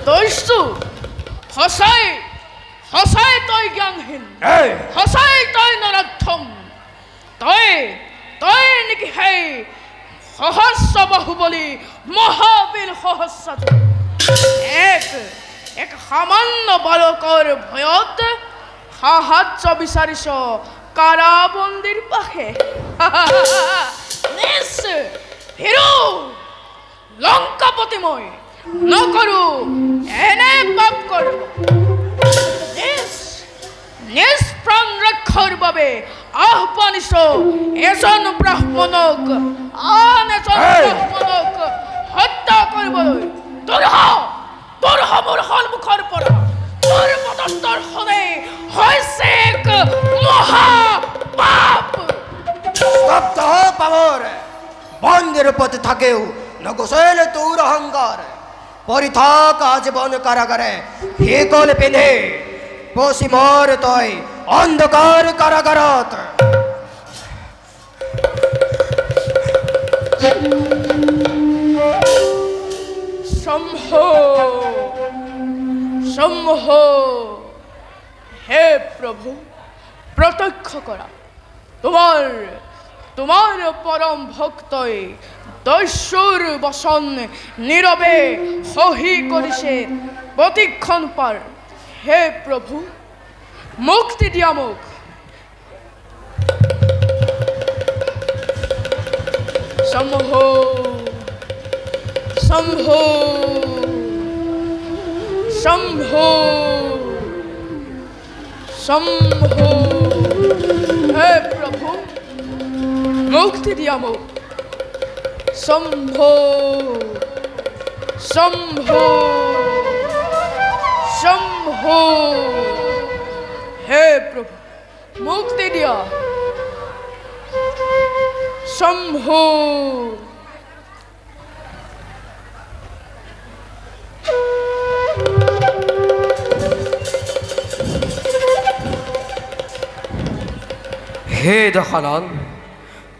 দস্যু সঁচাই তই জ্ঞানহীন, সঁচাই তই নৰক্ষম। তই নেকি সেই সহস্ৰ বাহুবলী মহাবীৰ সহস্ৰ এক সামান্য বালকৰ ভয়ত সাহায্য বিচাৰিছ কাৰাবন্দীৰ পাশে। হিৰো লংকাপতি মই নকৰো এনে পাপ কৰিব। নিজ প্ৰাণ ৰক্ষাৰ বাবে আহ্বানিছ এজন ব্ৰাহ্মণক আন এজন ব্ৰাহ্মণক হত্যা কৰিবলৈ। তোৰ মোৰ সন্মুখৰ পৰা তোৰ পদদৰ্শনে হৈছে এক মহাপাপ। স্তব্ধ পাবৰ বন্দিৰ ওপৰত থাকেও নগৈছিল তোৰ অহংকাৰ। পৰি থাক আজীবন কাৰাগাৰে শিকল পিন্ধি বসি মৰ তই অন্ধকাৰ কাৰাগাৰত। শম্ভ হে প্ৰভু, প্ৰত্যক্ষ কৰা তোমাৰ পৰম ভক্তই দস্যুৰ বচন নীৰৱে সহি কৰিছে প্ৰতিক্ষণ পাৰ। হে প্ৰভু, মুক্তি দিয়া মোক। শম্ভ শম্ভ শম্ভ শম্ভ হে প্ৰভু, মুক্তি দিয়া মোক। শম্ভ শম্ভ শম্ভ হে প্ৰভু, মুক্তি দিয়া। শম্ভ হে দশানন,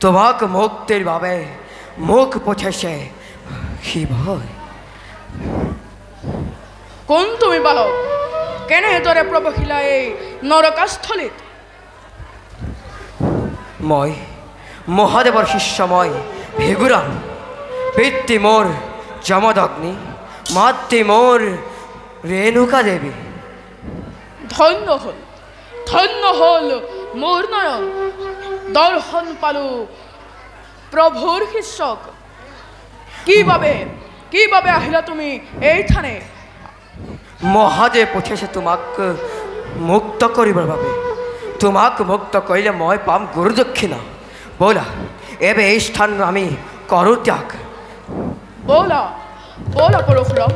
তোমাক মুক্তিৰ বাবে মোক পঠাইছে শিৱই। কোন তুমি বালক, কেনেদৰে প্ৰৱেশিলা এই নৰকাস্থলীত? মই মহাদেৱৰ শিষ্য, মই ভেগুৰাম। পিতৃ মোৰ যমদগ্নি, মাতৃ মোৰ ৰেণুকা দেবী। ধন্য হল মোৰ নয়ন, দৰ্শন পালো প্ৰভুৰ শিষ্যক। কিভাবে আহিলা তুমি এইখানে? মহাদেৱ পঠিয়াইছে তোমাক মুক্ত কৰিবৰ বাবে। তোমাক মুক্ত কৰিলে মই পাম গুৰু দক্ষিণা। ব'লা এবে এই স্থান আমি কৰোঁ ত্যাগ। ব'লা পৰশুৰাম।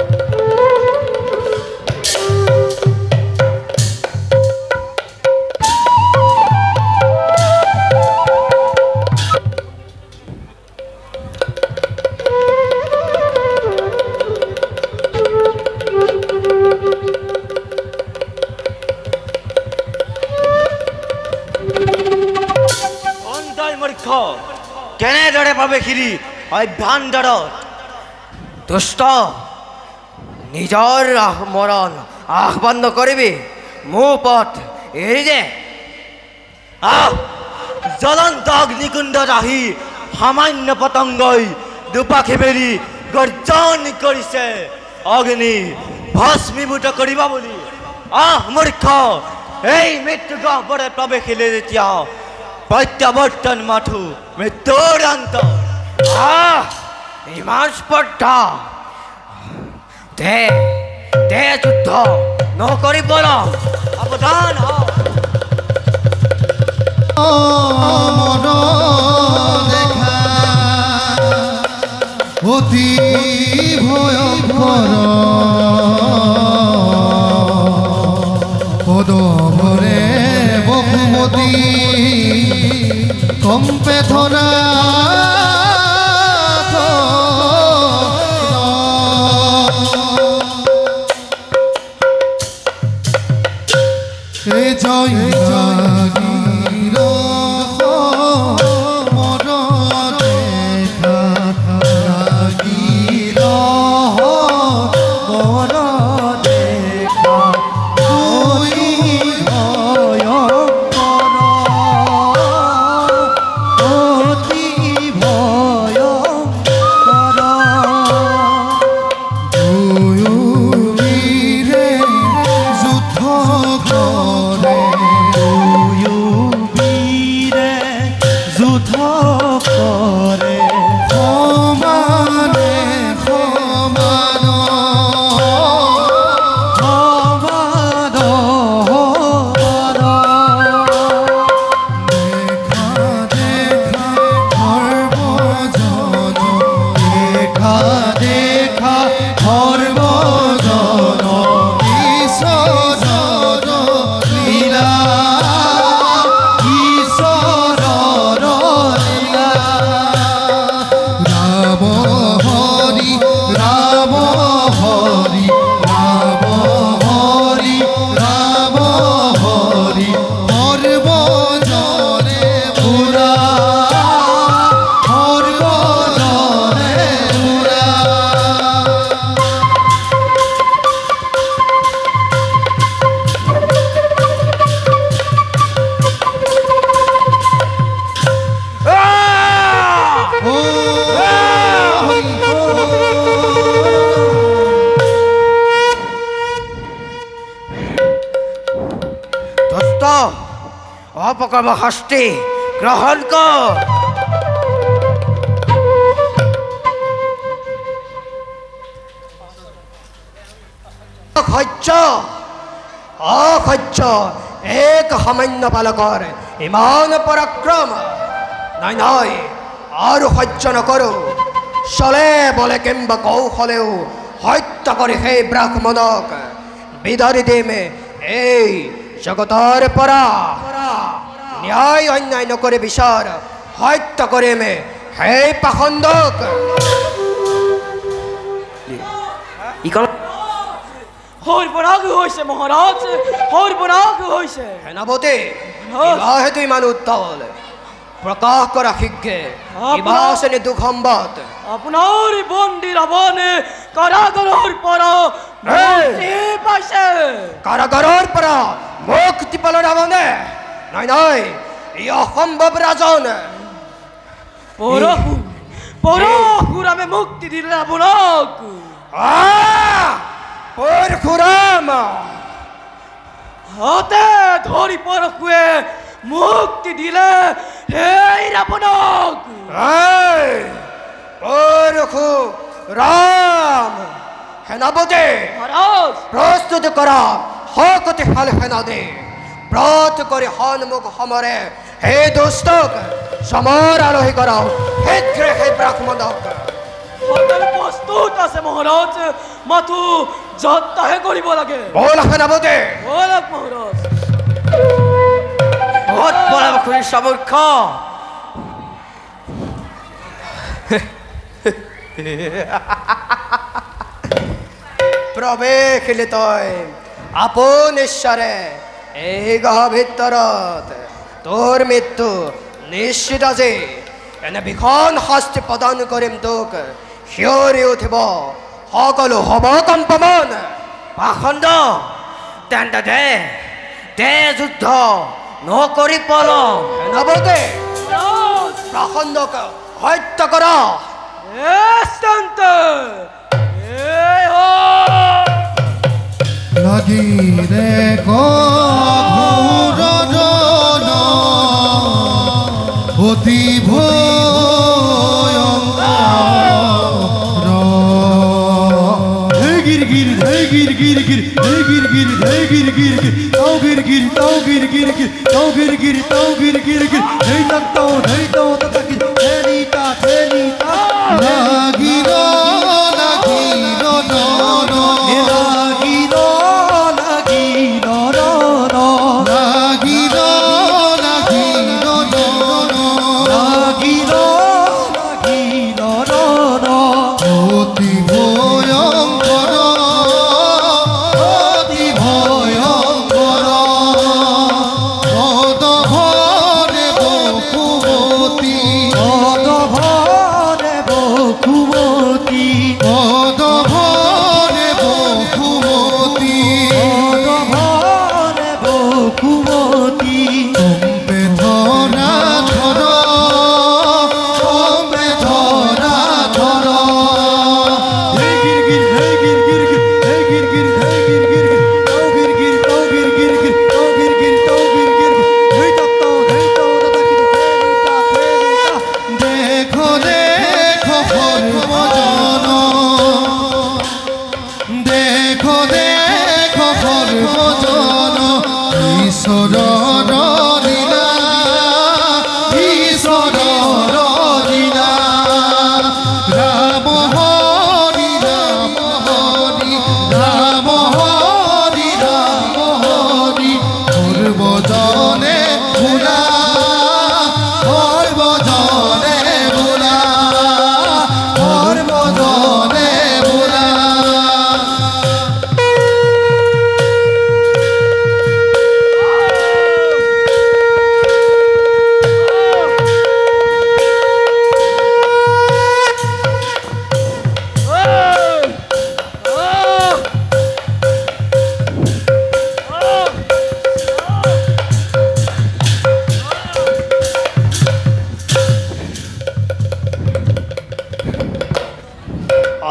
কেনেদৰে প্ৰৱেশিলি অভ্যান্তৰত? দুষ্ট, নিজৰ মৰণ আহ্বান নকৰিবি। মোৰ পথ এৰি দে। জ্বলন্ত অগ্নিকুণ্ডত আহি সামান্য পতংগই দুপাশে বেৰি গৰ্জন কৰিছে অগ্নি ভস্মীভূত কৰিব বুলি। মূৰ্খ, এই মৃত্যু গহ্বৰে প্ৰৱেশিলে যেতিয়া প্ৰত্যাৱৰ্তন মাথো মৃত্যুৰ অন্ত। ইমান স্পৰ্ধা, দে যুদ্ধ নকৰি বল। সাৱধান হ। মন দেখা অতি ভয়ঙ্কর পদমরে বহুমতি কম্পে ধরা জয় জাগির মন দেখা জাগির মন দেখা তুই ভয়ঙ্কর অতি ভয়ঙ্কর দুয়োগিরে যুদ্ধ করে যুদ্ধ করে সমানে সমান সমান দেখা দেখা সর্বজন ঈশ্বর লীলা ঈশ্বর লীলা রাম হরি রাম হরি রাম হরি রাম হরি সর্বজনে পুরা সর্বজনে পুরা দোস্ত, অপকর্ম শাস্তি গ্রহণ কর। অসহ্য এক সামান্য বালকৰ ইমান পৰাক্ৰম। নাই আৰু সহ্য নকৰোঁ। চলে বলে কিম্বা কৌশলেও হত্যা কৰি সেই ব্ৰাহ্মণক বিদাৰি দিম এই জগতৰ পৰা। ন্যায় অন্যায় নকৰি বিচাৰ হত্যা কৰিম সেই পাখণ্ডক। সৰ্বনাশ হৈছে মহাৰাজ, সৰ্বনাশ হৈছে। সেনাপতি, কিবাহেতু ইমান উত্তাল? প্ৰকাশ কৰা শীঘ্ৰে। কিবা আছে দুখ সম্বাদ? আপোনাৰ বন্দী ৰাৱণে কাৰাগাৰৰ পৰা মুক্তি পাইছে। কাৰাগাৰৰ পৰা মুক্তি পালে ৰাৱণে? নাই ই অসম্ভৱ ৰাজন। পৰশুৰামে মুক্তি দিলে ৰাৱণক। পৰশুৰাম হাতে ধৰি পৰশুৱে মুক্তি দিলে সেই ৰাৱণক পৰশুৰাম সেনাপতি মহাৰাজ প্ৰস্তুত কৰা শক্তিশালী সেনাদে ব্ৰত কৰে সন্মুখ সমৰে হে দুষ্টক সমৰ আৰোহী কৰাও শীঘ্ৰে সেই ব্ৰাহ্মণক সকলো প্ৰস্তুত আছে মহাৰাজ মাথো যত্নহে কৰিব লাগে বল সেনাপতি বলক মহাৰাজ বহুত পৰামৰ্শী সমুখ প্ৰৱেশিলি তই আপোন ঈশ্বৰে এই গহ ভিতৰত তোৰ মৃত্যু নিশ্চিত আজি এনে ভীষণ শাস্তি প্ৰদান কৰিম তোক শিয়ৰি উঠিব সকলো হ'ব কম্পমান পাখণ্ড তেন্তে দে যুদ্ধ নকৰি পলম সেনাপতি প্ৰখণ্ডক হত্যা কৰা লাগিলে ঘূৰণ অতি ভয়ংকৰ গিৰ গিৰ হে গিৰ গিৰ গিৰ হে গিৰ গিৰ হে গিৰ গিৰ গিৰ তাও গিৰ গিৰ তাও গিৰ গিৰ গিৰ তাও গিৰ গিৰ তাও গিৰ গিৰ গিৰ হে তাও তাকি থেলিতা লাগিল লাগিল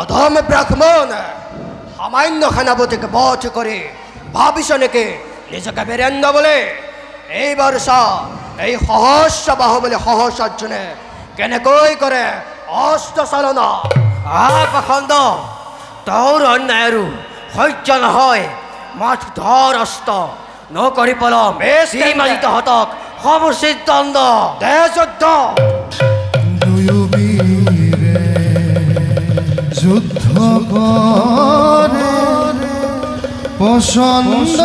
অধম ব্ৰাহ্মণ সামান্য সেনাপতিক বধ কৰি ভাবিছ নেকি নিজকে বীৰেন্দ্ৰ বুলি এইবাৰ চা এই সহস্ৰ বাহুবলী সহস্ৰ অৰ্জুনে কেনেকৈ কৰে অস্ত্ৰ চালনা পাখণ্ড তোৰ অন্যায় আৰু সহ্য নহয় মাথো ধৰ অস্ত্ৰ নকৰি পলম শ্ৰীমানী তহঁতক সমুচিত দণ্ড দে যুদ্ধ দুয়োবীৰে যুদ্ধ কৰে পচন্দ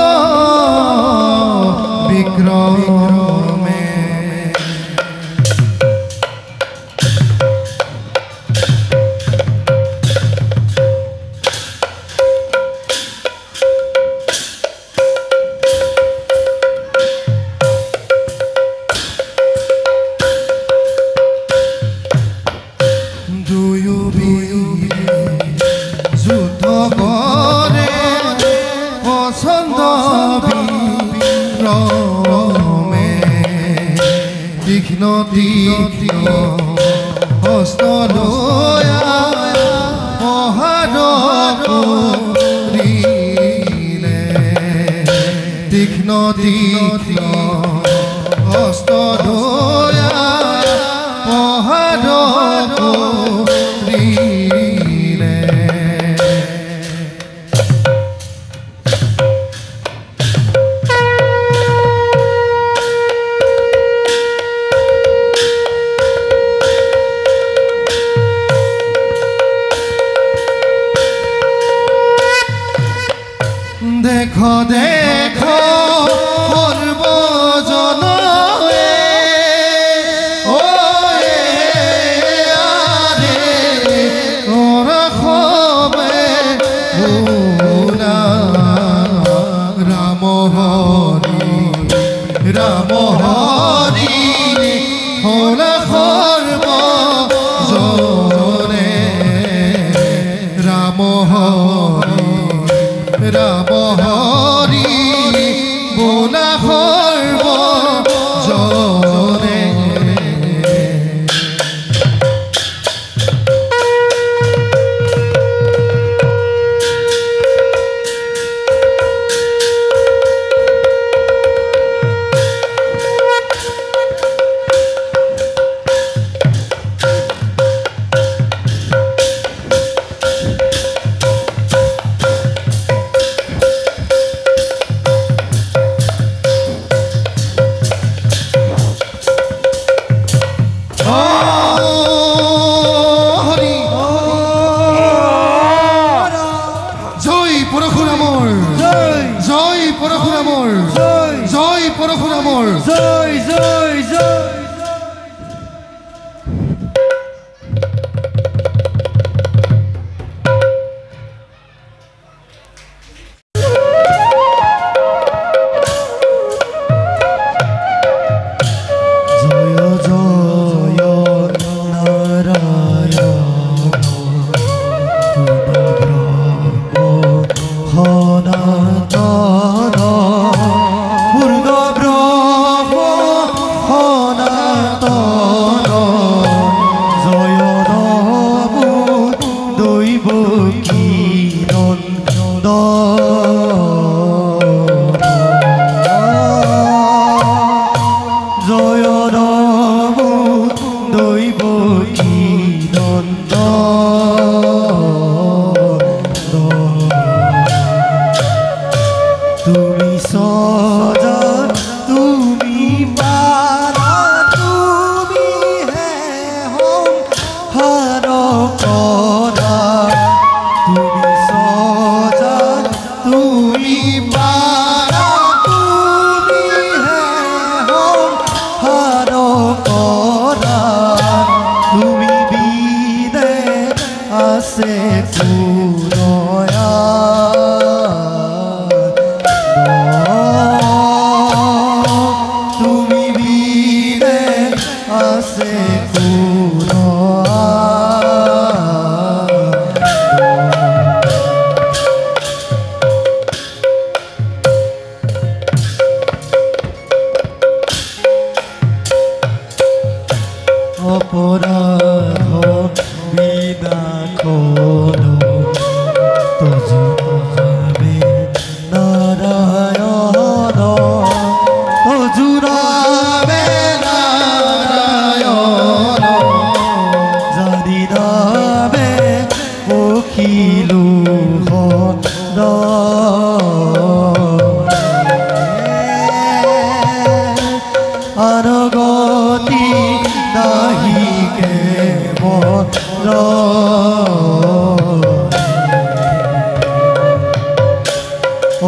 বিক্ৰমে হস্ত লয়া মহান তীক্ষ্ণ হস্ত ধোয়া পহাড় ত্রিলে দেখো দেখো সর্বজন ও আরে ওরা খবে রাম হরি রাম হরি হলা সর্ব জনে রাম হরি রাম হরি বোলা সর্ব জনে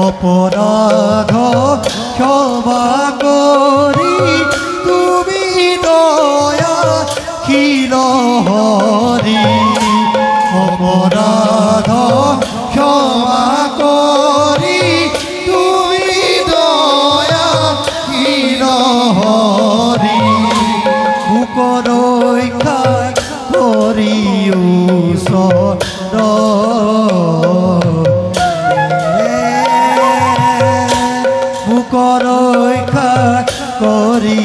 অপরাধ ক্ষমা করি তুমি দয়াশীল হরি অপরাধ ক্ষমা করি তুমি দয়াশীল হরি মুখ ৰক্ষা কৰি মুখ ৰক্ষা কৰি